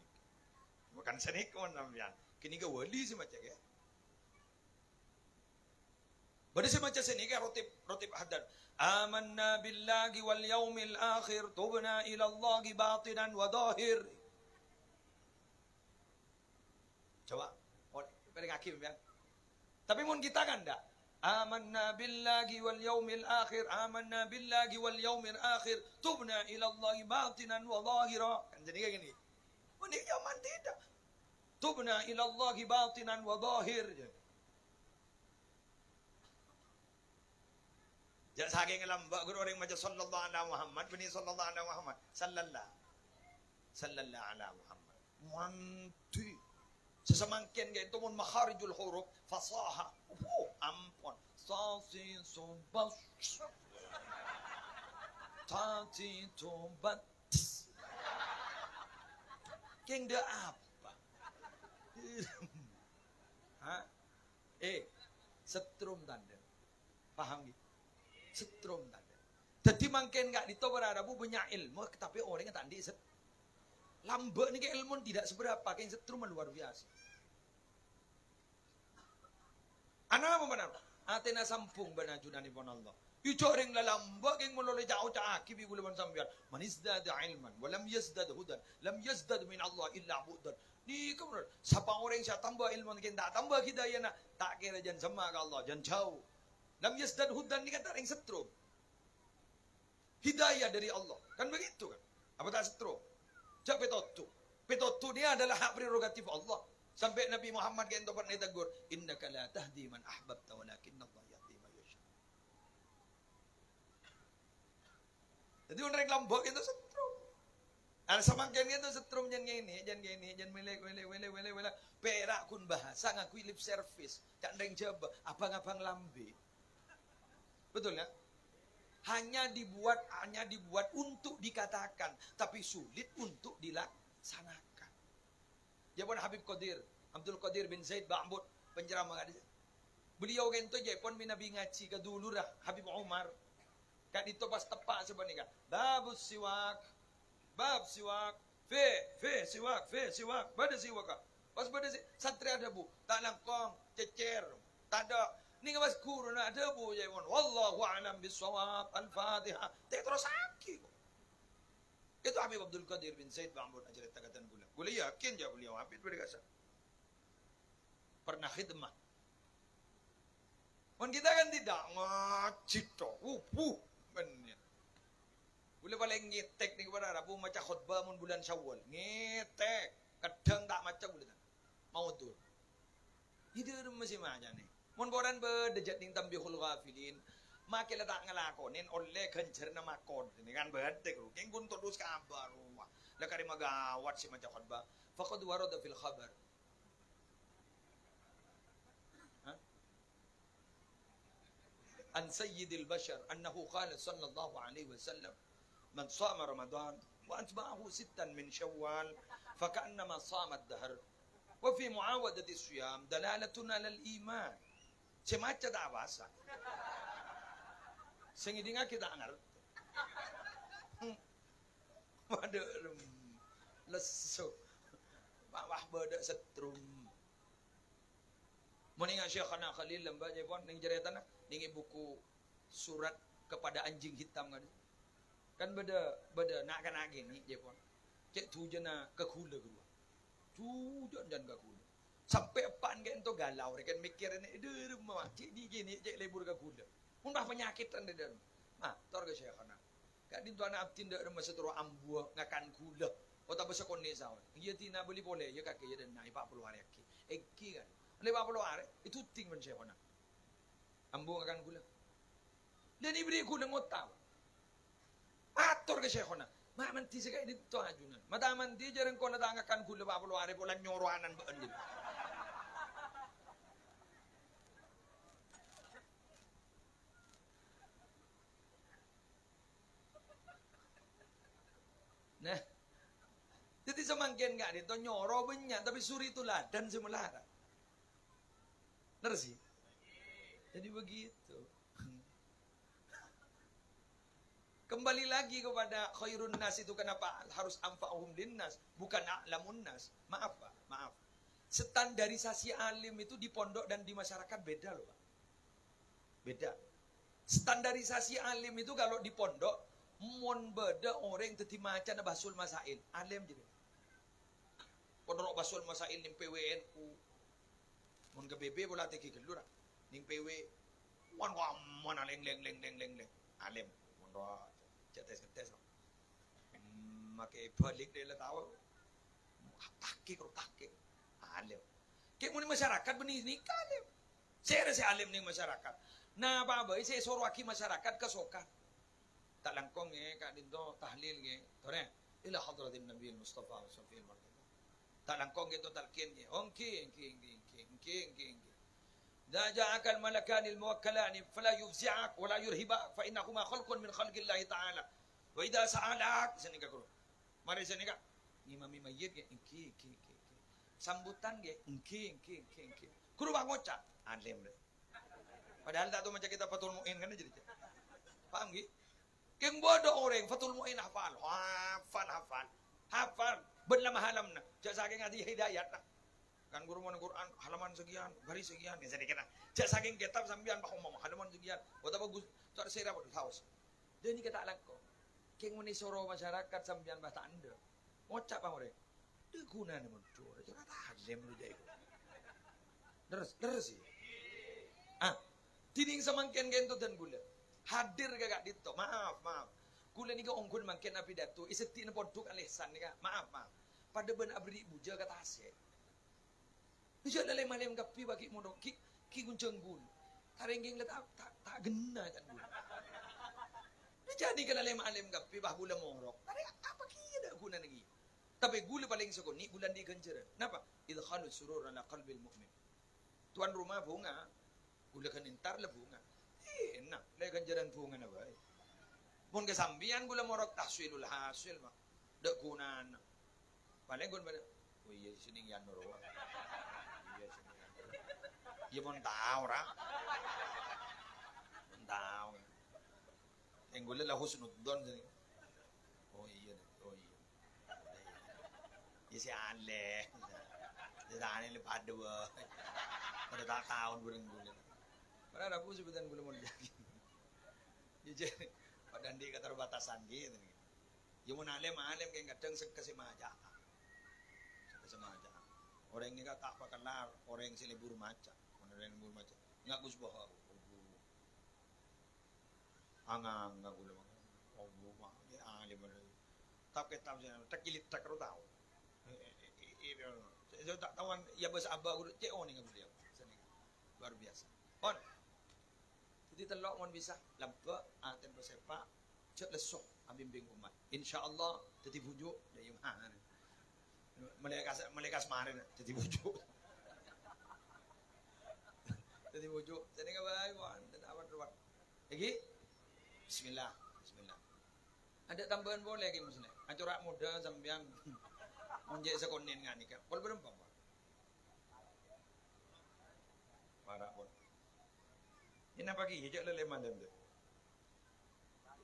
Bukan senikon sampean. Kini ke wali sih macam ya. Pada semacam sini kan rotib haddad. Amanna billahi wal yaumil akhir tubna ila Allah batinan wa zahir. Coba, paling hakim ya. Tapi mun kita kan enggak. Amanna billahi wal yaumil akhir, amanna billahi wal yaumil akhir tubna ila Allah batinan wa zahira. Kan jadi kayak gini. Mun Yaman tidak. Tubna ila Allah batinan wa zahir. Jangan saking lambak guru orang macam sallallahu alaihi Muhammad bani sallallahu alaihi Muhammad sallallahu alaihi Muhammad manti sesemangkin gitu mun makharijul huruf fasaha ampun sasi sobat tati tobat keng dia apa setrum tanda paham gitu setrum tanda. Jadi mungkin enggak dito berarabu banyak ilmu, tapi orangnya tak di set. Lambat ni ke ilmu tidak seberapa, yang setrum luar biasa. Anak apa benar? Atena sampung benar junan ibn Allah. Itu orang lambat yang mulai jauh cakap ibu leban sambian. Man izdada ilman, walam yazdad hudan, lam yazdad min Allah illa budan. Ni kemudian, siapa orang yang tambah ilmu, kita tak tambah hidayah nak, tak kira jangan sama ke Allah, jangan jauh. Lam yazdad hudan ni kata orang setrum. Hidayah dari Allah. Kan begitu kan? Apa tak setrum? Cak petotu. Petotu ni adalah hak prerogatif Allah. Sampai Nabi Muhammad yang pernah ditegur, innaka la tahdi man ahbabta walakinna Allah yahdi man yasha. Jadi orang lambok itu setrum. Ada semakin itu setrum jangan gini, jangan melek. Perak kun bahasa ngakui lip service. Cak ndeng jaba, abang-abang lambe. Betul ya? Hanya dibuat untuk dikatakan, tapi sulit untuk dilaksanakan. Jepun Habib Qadir, Abdul Qadir bin Zaid Ba'bud, penceramah ada. Beliau kan tu Jepun minabi ngaji ke dulu dah Habib Umar. Kat itu pas tepak sebenarnya. Bab siwak, siwak, pada siwak. Pas pada satria ada bu, tak langkong, cecer, tak ada. Ni nggak mas guru nak ada bu jepun. Wallahu a'lam bisawab. Al-Fatihah. Tak terus sakit. Itu Habib Abdul Qadir bin Zaid Ba'bud ajar takatan gula. Gula yakin je beliau Habib berkasa. Pernah khidmah. Mun kita kan tidak ngacito. Benar. Gula paling ngetek ni kepada Rabu macam khutbah mun bulan Syawal. Ngetek. Kadang tak macam gula. Mau tu. Hidup masih macam ni. Mun boran berdejat ning tambihul ghafilin, makin tak ngelakonin oleh kencer nama kon. Ini kan berdek lu. Keng pun terus kabar rumah. Lekari magawat si macam khutbah. Faqad warada fil khabar. An sayyidil bashar annahu qala sallallahu alaihi wasallam man shama ramadan wa atba'ahu sittan min syawal fakannama shama ad-dahr. Wa fi muawadati as-siyam dalalatun 'ala al-iman. Cemaca tak bahasa. Sengidinga kita ngerti. Waduh, lesu. Bawah bedak setrum. Meningat Syekhana Khalil lembah jepon ning ceritana ning buku surat kepada anjing hitam kan beda nak kan gini jepon. Cek tujana kekula gua. Tujan dan kekula. Sampai apaan kan tu galau, mereka mikir ni, cik di gini, cik lebur ke kuda. Mudah penyakitan di dalam. Tor ke Syekhana. Kak di tuan abtin dak rumah seturu ambuh ngakan kuda. Ota besa kone sawan. Iya tina beli boleh, ya kakek ya dan naik 40 hari aki. Eki kan. 50 hari itu ting men Syekhana. Ambuh ngakan kuda. Dan ibri kuda ngotau. Atur ke Syekhana. Ma manti sa kayo dito ajunan. Matamanti jarang ko natangakan gula pa palo are polan nyoroanan ba andin. Nah, jadi semangkin nggak dito nyoro banyak tapi suri tuladan semelara. Benar sih? Jadi begitu. Kembali lagi kepada khairun nas itu kenapa harus anfa'uhum linnas, bukan a'lamun nas. Maaf Pak, maaf. Standarisasi alim itu di pondok dan di masyarakat beda loh Pak. Beda. Standarisasi alim itu kalau di pondok, mon beda orang teti macan basul masail. Alim jadi. Pondok basul masail ning PWNU. Mon ke BB bola teki gelura. Ning PW wan mana leng. Alim. Mon tes make balik dia tahu takik alim kayak mau masyarakat benih ni alim saya rasa alim nih masyarakat nah apa saya suruh aki masyarakat kesokan tak langkong kak dinto tahlil tore ila hadratin nabi mustafa sallallahu alaihi wasallam tak langkong gitu talqin ongki إذا جاءك الملكان الموكلان فلا يفزعك ولا يرهبك فإنهما خلق من خلق الله تعالى وإذا سألك سنика guru mari senika ngimami mayit engki sambutan engki guru bang ngocak alim padahal tak tahu macam kita fatul muin kan jadi paham nggih keng bodoh orang fatul muin hafal berlama halamna jak saking ati hidayat kan guru mana Quran halaman sekian garis sekian ya sedikit jak saking kitab sambian bahwa halaman sekian buat apa bagus tak ada apa haus dan ini kata langko keng muni soro masyarakat sambian bahasa anda ngocak bang orang de guna namun cura cura tajam lu jadi deres sih tining semangken gento dan gula hadir gak dito maaf gula ni ka ongkun mangken api datu iseti na poduk alisan ni ka maaf pada ben abri buja kata ase bisa lalai malem kapi bagi modok ki gunceng gul tarenggeng tak gena kan gul jadi kan lalai malem kapi bah gula morok tare apa kira guna lagi tapi gula paling sekoni bulan di ganjaran napa idkhalus surur ala qalbil mu'min tuan rumah bunga gula kan entar la bunga enak le ganjaran bunga na bae mun kesambian gula morok tahsilul hasil mah dak gunana paling gun pada oh iya sini yan noro ya mon tahu ra mon tahu yang gue lah husnudzon sini oh iya ya si ale jadi le pada pada tak tahun burung gue pada aku sebutan gue mau jadi jadi pada di keterbatasan gitu ya mon alim kayak kadang sekasih maja orang ini tak apa kenal orang yang selebur maca orang yang maca nggak gus bahwa angang nggak gula mah ya alim tak kita tak kilit tak kau tahu itu tak tahuan ya bahasa abah guru cek oh nih nggak boleh luar biasa on jadi telok mon bisa lampa aten bersepak cek lesok ambimbing umat insyaallah jadi bujuk dari mana Melekas kemarin jadi bujuk. Jadi bujuk. Jadi ka bae wan dan awat-awat. Lagi? Bismillah. Ada tambahan boleh lagi muslim. Acara muda sampean monjek sekonin ngani ka. Pol berempang. Para pol. Ini pagi hijau lele mandem tu.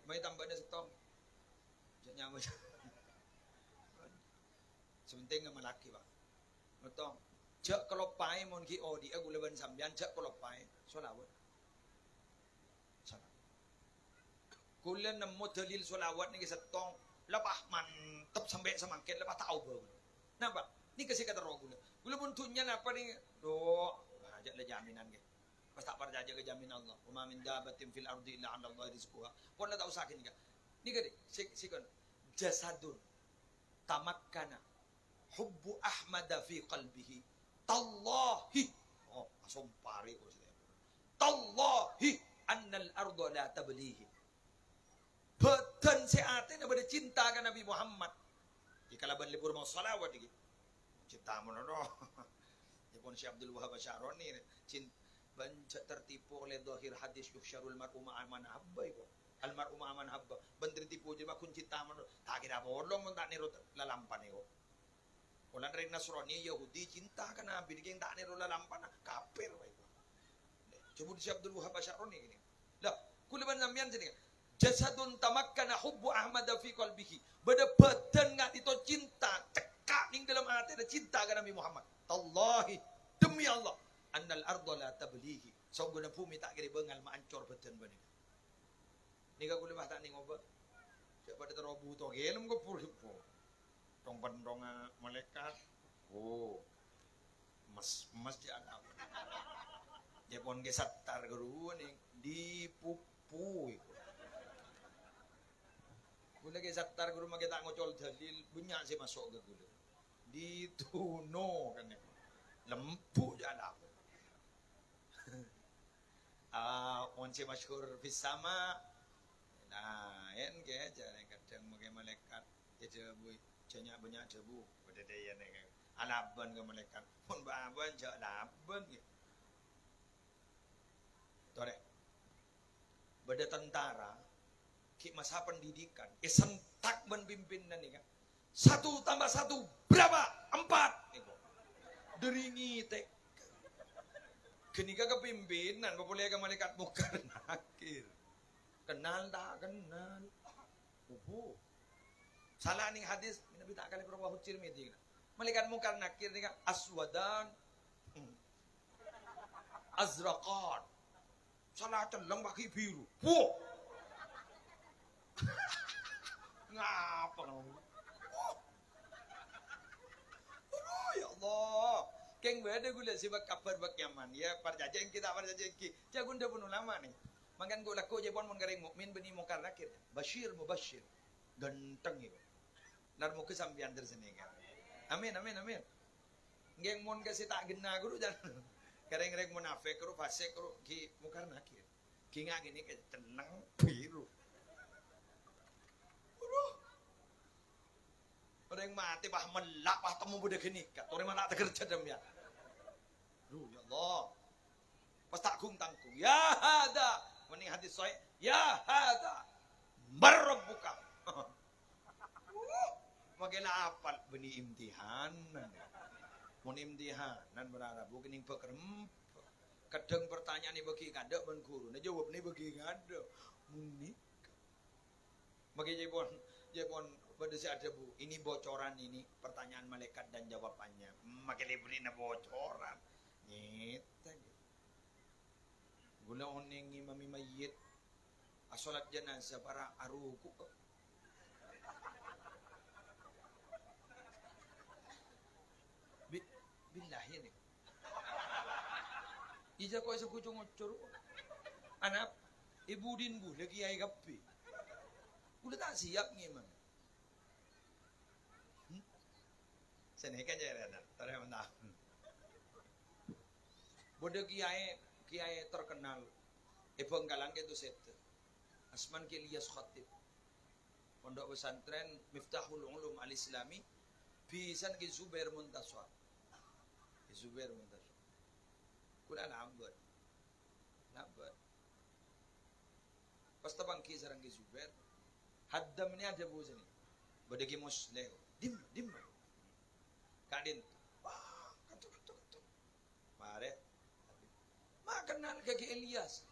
Mai tambahnya setong. Jangan sementing nga malaki ba notong jak kelopay mon ki odi aku leban sambian jak kelopay solawat sana kulen nemu dalil solawat ni setong lebah mantep sampai semangkin lebah tahu ba napa ni kasi kata roh gula pun tunya apa ni do ajak le jaminan ke pas tak percaya ke jamin Allah wa ma min dabatin fil ardi illa 'ala Allah rizquha pon la tahu sakin ni ka sikon jasadun tamakkana hubbu Ahmad fi qalbihi tallahi oh asam pare ko siya tallahi annal arda la tablihi beten seate na bade cinta ka Nabi Muhammad. Ikalaban libur mau salawat iki. Cinta mono. Yapon si Abdul Wahab Asy'arani banca tertipu oleh zahir hadis yuhsyarul mar'u ma'aman habba iku. Al mar'u ma'aman habba. Ben tertipu je makun cinta mono. Tak kira bolong mun tak niru lalampan iku. Ulan ring Nasrani Yahudi cinta ka Nabi dikeng tak niru lalampan kafir wae. Coba si Abdul Wahab Asy'arani gini. Lah, kuliban sampean jadi jasadun tamakkana hubbu Ahmad fi qalbihi. Bada badan nggak itu cinta, cekak ning dalam hati ada cinta ke Nabi Muhammad. Tallahi demi Allah, annal arda la tablihi. Sauguna bumi tak kira bengal maancor badan bani. Nika kuliah tak ning obat. Cek pada terobu to gelem ko purpo. Tong pendonga malaikat. Oh. Mas di anak. Jepon ge sattar guru ning dipupu iku. Gula ge sattar guru mage tak ngocol dalil bunyak sih masuk ke gula. Dituno kan iku. Lempu je anak. Once masyhur fis sama. Nah, en ge jare kadang mage malaikat jadi bu cenyak banyak debu pada daya nek alaban ke malaikat. Pun baban jak laban ge. Tore. Beda tentara, ki masa pendidikan, sentak ben pimpinan nih kan. 1 tambah 1 berapa? 4. Iko. Deringi tek. Kenika kepimpinan, boleh ke malaikat mukar nakir. Kenal tak kenal. Salah nih hadis, Nabi tak kali berapa hucir meti. Malaikat mukar nakir nih kan aswadan, azraqan. Salah celeng pakai biru. Wow. Ngapa kamu? Oh ya Allah. Keng beda gula sibak kabar bak Yaman. Ya parjajen kita parjajen ki. Jagunda pun ulama nih. Makan gula ko jebon mun gareng mukmin beni mungkar nakir. Bashir mubashir. Ganteng itu. Lar muka sampean tersenengan. Amin amin amin. Ngeng mun kasih tak gena guru jangan. Kareng-kareng munafik karo fasik karo ki mungkar nakir. Ki ngak gini ke tenang biru. Orang mati bah melak bah temu budak gini. Kat orang mana tak kerja dem ya. Ya Allah. Pas tak gung tangku. Ya hada. Mending hadis sahih. Ya hada. Marabbuka. Magila apal beni imtihanan. Mun imtihanan berharap bukan pekerem. Kadang pertanyaan ini bagi kada ben guru, nah jawab ini bagi kada. Munik. Bagi jepon pada saat ada bu, ini bocoran ini pertanyaan malaikat dan jawabannya. Makin diberi na bocoran. Nyeta. Gula oning imami mayit. Asolat jenazah para aruku. Billahi nih. Ija ko sa kucung ocor. Anak, ibu din bu lagi ay gapi. Udah tak siap ngiman. Senekan aja ada, tara mana. Bodoh kiai terkenal. Penggalan itu set. Asman Ilyas Khatib. Pondok pesantren Miftahul Ulum Al-Islami. Pisan ke Zubair Muntasar. Zubair Muntasar. Kula lambat. Pas tabang ki sarang ki Zubair. Haddam ni ada bu sini. Badagi muslim. Dim. Kadin. Wah, kantu. Mare. Ma kenal ke Ilyas.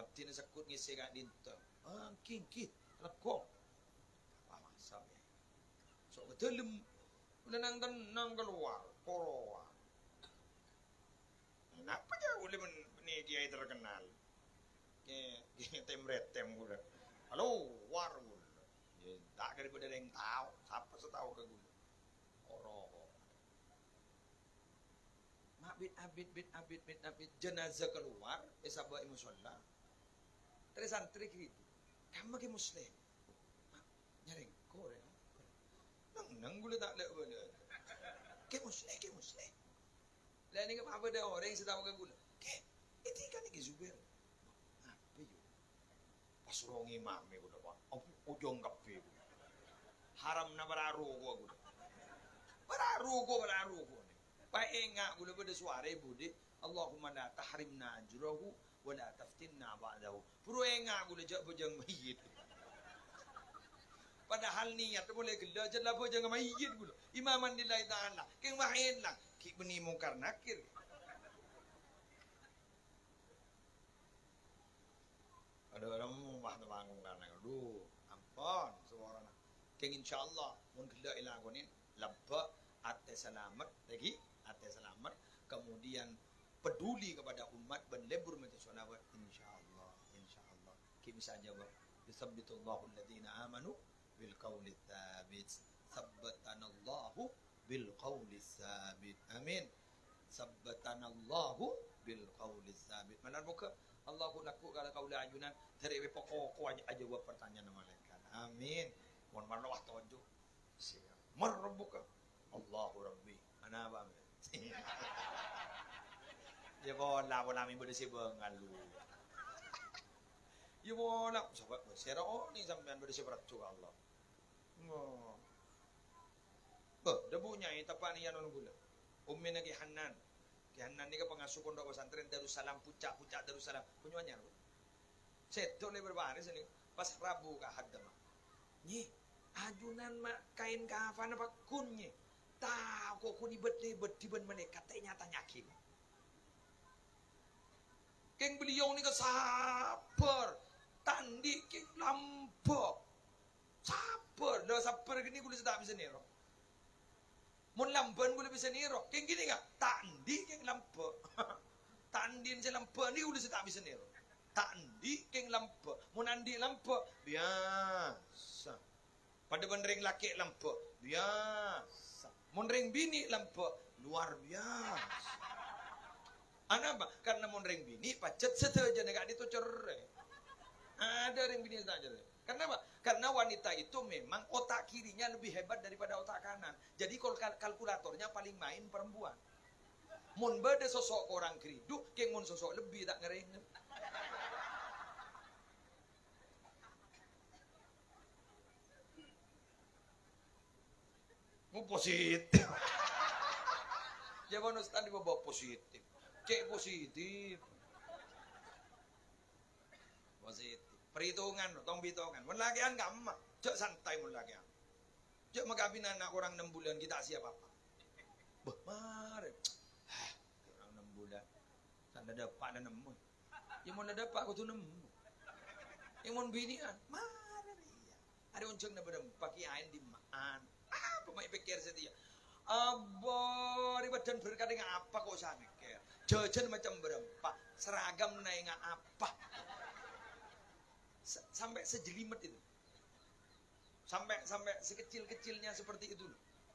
Abdi na sakut ngisi ka dinto. King. Lekong. Wah, sabi. So betul ulah nang tenang keluar. Koroa. Kenapa dia boleh ni kiai terkenal? Tem gula. Halo, war gula. Tak kira gula yang tahu. Siapa setahu ke gula? Oroh. Mak abid. Jenazah keluar. Sabah musola. Terus santri gitu. Kamu ke muslim? Nyaring kore. Nang gula tak lek gula. Ke muslim. Lain ni apa ada orang yang setahu ke gula. Itu kan ni Zubair. Apa yo? Pas Pasrongi mami gua pak. Ujung kafe gua. Haram na bararu gua gua. Bararu gua. Pak enggak gua pada suara budi. Allahumma la tahrimna ajrahu wa la taftinna ba'dahu. Puro enggak gua jak bojang mayit. Padahal niat boleh gila je lah bojang mayit gua. Imaman lillahi ta'ala. Keng mahin lah. Ki beni mungkar nakir. Ada orang mah bangun kan, aduh, ampun, suara nak. Keng insyaallah, mun gila ilang konin, labba, ate selamat, lagi, ate selamat, kemudian peduli kepada umat, berlebur menjadi salawat, insyaallah. Kim saja bah, yusabbitullahu alladhina amanu bil qawli tsabit, sabbatanallahu bil qawli tsabit, amin. Sabbatanallahu bil qawli tsabit. Mana muka? Allahu laku kalau kau ajunan dari pokok aja buat pertanyaan malaikat. Amin. Mohon marwah tojo. Marbuka. Allahu Rabbi. Mana apa? Ya bola bola mi berdesi bengalu. Ya bola sahabat bersera oh ni sampean berdesi berat Allah. Oh. Debunya itu apa ni yang gula? Ummi lagi Hanan. Hanan ni ke pengasuh pondok pesantren Darussalam pucak Darussalam punyanya lu. Seto le berbaris ni pas Rabu ka hadam. Nyi ajunan mak kain kafan apa kunnya. Tahu kok kun ibet-ibet diben mereka tanya tanyakin. Keng beliau ni ke sabar. Tandi keng lampok. Sabar. Dah sabar gini kulis tak bisa nero. Mun lamban boleh bisa niro. Keng gini enggak? Tandi keng lampe. Tandin se lampe ni udah tak bisa niro. Tandi keng lampe. Mun andi lampe biasa. Pada bandring laki lampe biasa. Mun ring bini lampe luar biasa. Ana apa? Karena mun ring bini pacet seteja negak itu cerai. Ada ring bini saja. Karena apa? Karena wanita itu memang otak kirinya lebih hebat daripada otak kanan. Jadi kalkulatornya paling main perempuan. Mun beda sosok orang keridu, keng mun sosok lebih tak ngeringet. Mau positif. Jangan ustaz di bawah positif. Cek positif. Positif. Perhitungan, tong hitungan. Mun lagian gampang. Cek santai mun lagian. Cek magabin anak orang 6 bulan kita siap apa? Bah, mare. Orang 6 bulan. Tanda dapat dan nemu. Yang mun dapat aku tu nemu. Yang mun binian, mare dia. Ada unceng na berempat kiain di maan. Apa mai pikir setia? Abbo ribet dan berkata apa kok saya mikir? Jajan macam berempat, seragam naik apa? Sampai sejelimet itu, sampai sekecil-kecilnya seperti itu,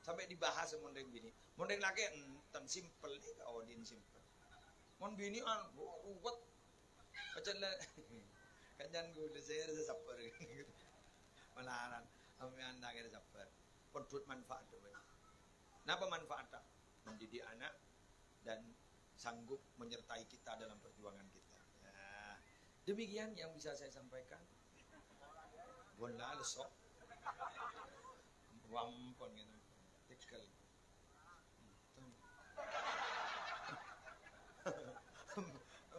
sampai dibahas mondeng bini, mondeng laki enten simple nih kau din simple, mon bini an ruwet, macam lah, kanjan gue saya rasa saper, malahan, kami anda kira saper, pedut manfaat tu, napa manfaatnya? Mendidik anak dan sanggup menyertai kita dalam perjuangan kita. Demikian yang bisa saya sampaikan. Bola lesok. Wampun gitu. Tekel.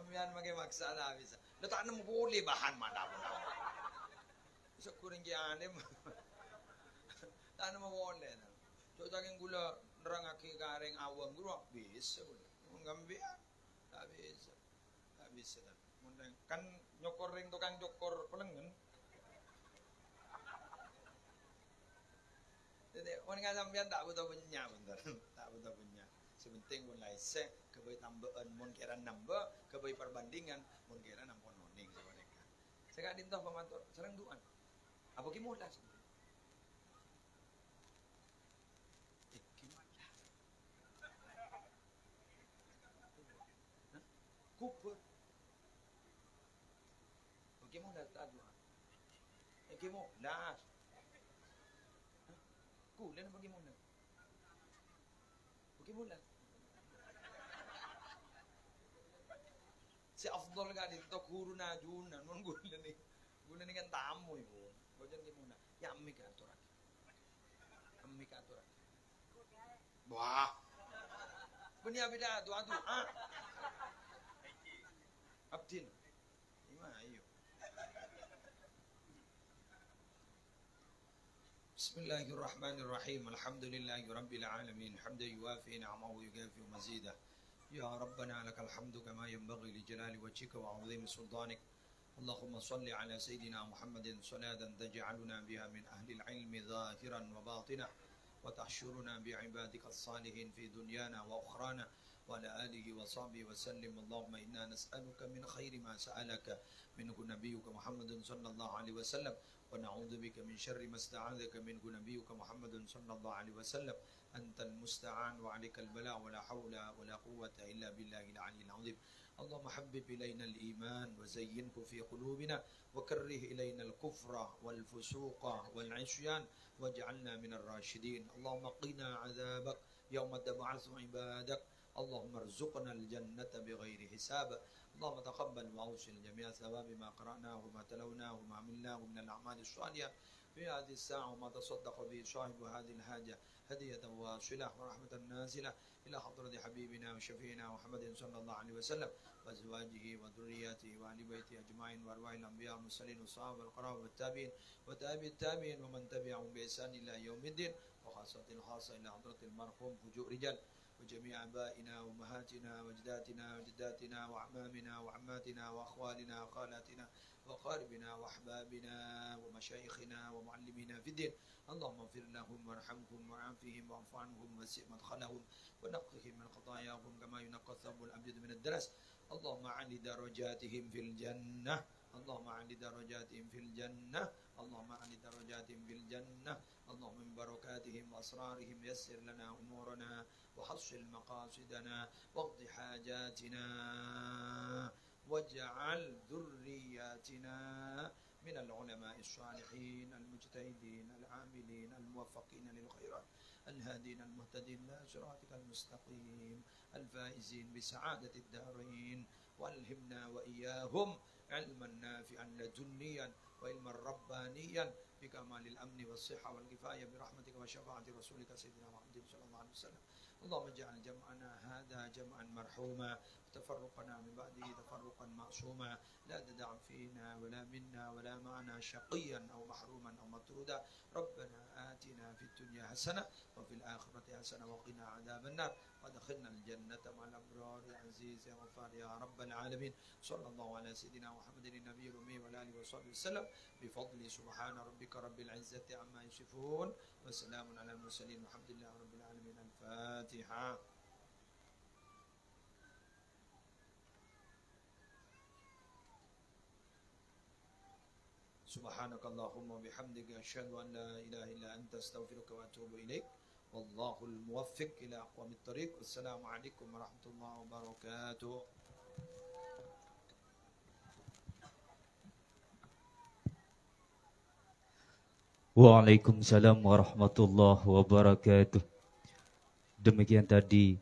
Mian pakai maksa lah bisa. Letak nemu boleh bahan mana pun. Bisa kurang kiane. Tak nemu boleh. Cok saking gula nerang aki garing awam gua bisa boleh. Ngambil tak bisa. Tak bisa. Kan nyokor ring tukang nyokor pelengen. Jadi orang nggak sampean tak butuh punya bentar, tak butuh punya. Sebenting pun laisek, kebai tambahan, mun kira nambah, kebai perbandingan, mun kira nampun noning sebenarnya. Sekarang dintoh pematur, serang duan. Apa kimulah sih? Kupur. Bagaimana tak doa? Bagaimana? Kulen bagaimana? Bagaimana? Si afdal ka dito kuruna junan mon gulen ni. Ibu dengan tamu ibu. Bojan gimana? Ya ammi ka aturan. Ammi ka aturan. Wah. Beni abida adu. Abdin. Ima ayo. Bismillahirrahmanirrahim. Alhamdulillahi rabbil alamin. Hamdan yuwafi ni'amahu wa yukafi mazidah. Ya Rabbana lakal hamdu kama yanbaghi li jalali wajhika wa 'azimi sultanik. Allahumma salli ala sayyidina Muhammadin salatan taj'aluna biha min ahli al-'ilmi zahiran wa batinan wa tahsyuruna bi 'ibadika as-salihin fi dunyana wa ukhrana wa ala alihi wa sahbihi wa sallim. Allahumma inna nas'aluka min khairi ma sa'alaka minhu nabiyyuka Muhammadun sallallahu alaihi wasallam wa na'udzu bika min syarri ma sta'adzaka minhu nabiyyuka Muhammadun sallallahu alaihi wasallam. Antal musta'an wa 'alaikal bala' wa la haula wa la quwwata illa billahil 'aliyyil 'azim. اللهم حبب إلينا الإيمان وزينه في قلوبنا وكره إلينا الكفر والفسوق والعصيان واجعلنا من الراشدين. اللهم قنا عذابك يوم تبعث عبادك. اللهم ارزقنا الجنة بغير حساب. اللهم تقبل وأوصل جميع ثواب ما قرأناه وما تلوناه وما عملناه من الأعمال الصالحة في هذه الساعة وما تصدق به صاحب هذه الحاجة هدية واصلة ورحمة نازلة إلى حضرة حبيبنا وشفينا محمد صلى الله عليه وسلم وأزواجه وذرياته وآل بيته أجمعين وأرواح الأنبياء والمرسلين والصحابة والقرابة والتابعين وتابع التابعين ومن تبعهم بإحسان إلى يوم الدين وخاصة الخاصة إلى حضرة المرحوم فجور رجال وجميع آبائنا وأمهاتنا وأجدادنا وجداتنا وأعمامنا وعماتنا وأخوالنا وخالاتنا وأقاربنا وأحبابنا ومشايخنا ومعلمينا في الدين. اللهم اغفر لهم وارحمهم وعافهم واعف عنهم وسع مدخلهم ونقهم من خطاياهم كما ينقى الثوب الأبيض من الدنس. اللهم أعل درجاتهم في الجنة. اللهم أعل درجاتهم في الجنة. اللهم أعل درجاتهم في الجنة. اللهم من بركاتهم وأسرارهم يسر لنا أمورنا وحصل مقاصدنا واقض حاجاتنا واجعل ذرياتنا من العلماء الصالحين المجتهدين العاملين الموفقين للخيرات الهادين المهتدين إلى صراطك المستقيم الفائزين بسعادة الدارين. والهمنا وإياهم علما نافعا لدنيا وعلما ربانيا بكمال الأمن والصحة والكفاية برحمتك وشفاعة رسولك سيدنا محمد صلى الله عليه وسلم. اللهم اجعل جمعنا هذا جمعا مرحوما وتفرقنا من بعده تفرقا معصوما لا تدع فينا ولا منا ولا معنا شقيا أو محروما أو مطرودا. ربنا آتنا في الدنيا حسنة وفي الآخرة حسنة وقنا عذاب النار وادخلنا الجنة مع الأبرار يا عزيز يا غفار يا رب العالمين. صلى الله على سيدنا محمد النبي الأمي وعلى آله وصحبه وسلم بفضل سبحان ربك رب العزة عما يصفون وسلام على المرسلين والحمد لله رب العالمين. الفاتحة. سبحانك اللهم وبحمدك أشهد أن لا إله إلا أنت أستغفرك وأتوب إليك والله الموفق إلى أقوم الطريق. والسلام عليكم ورحمة الله وبركاته. Waalaikumsalam warahmatullahi wabarakatuh. Demikian tadi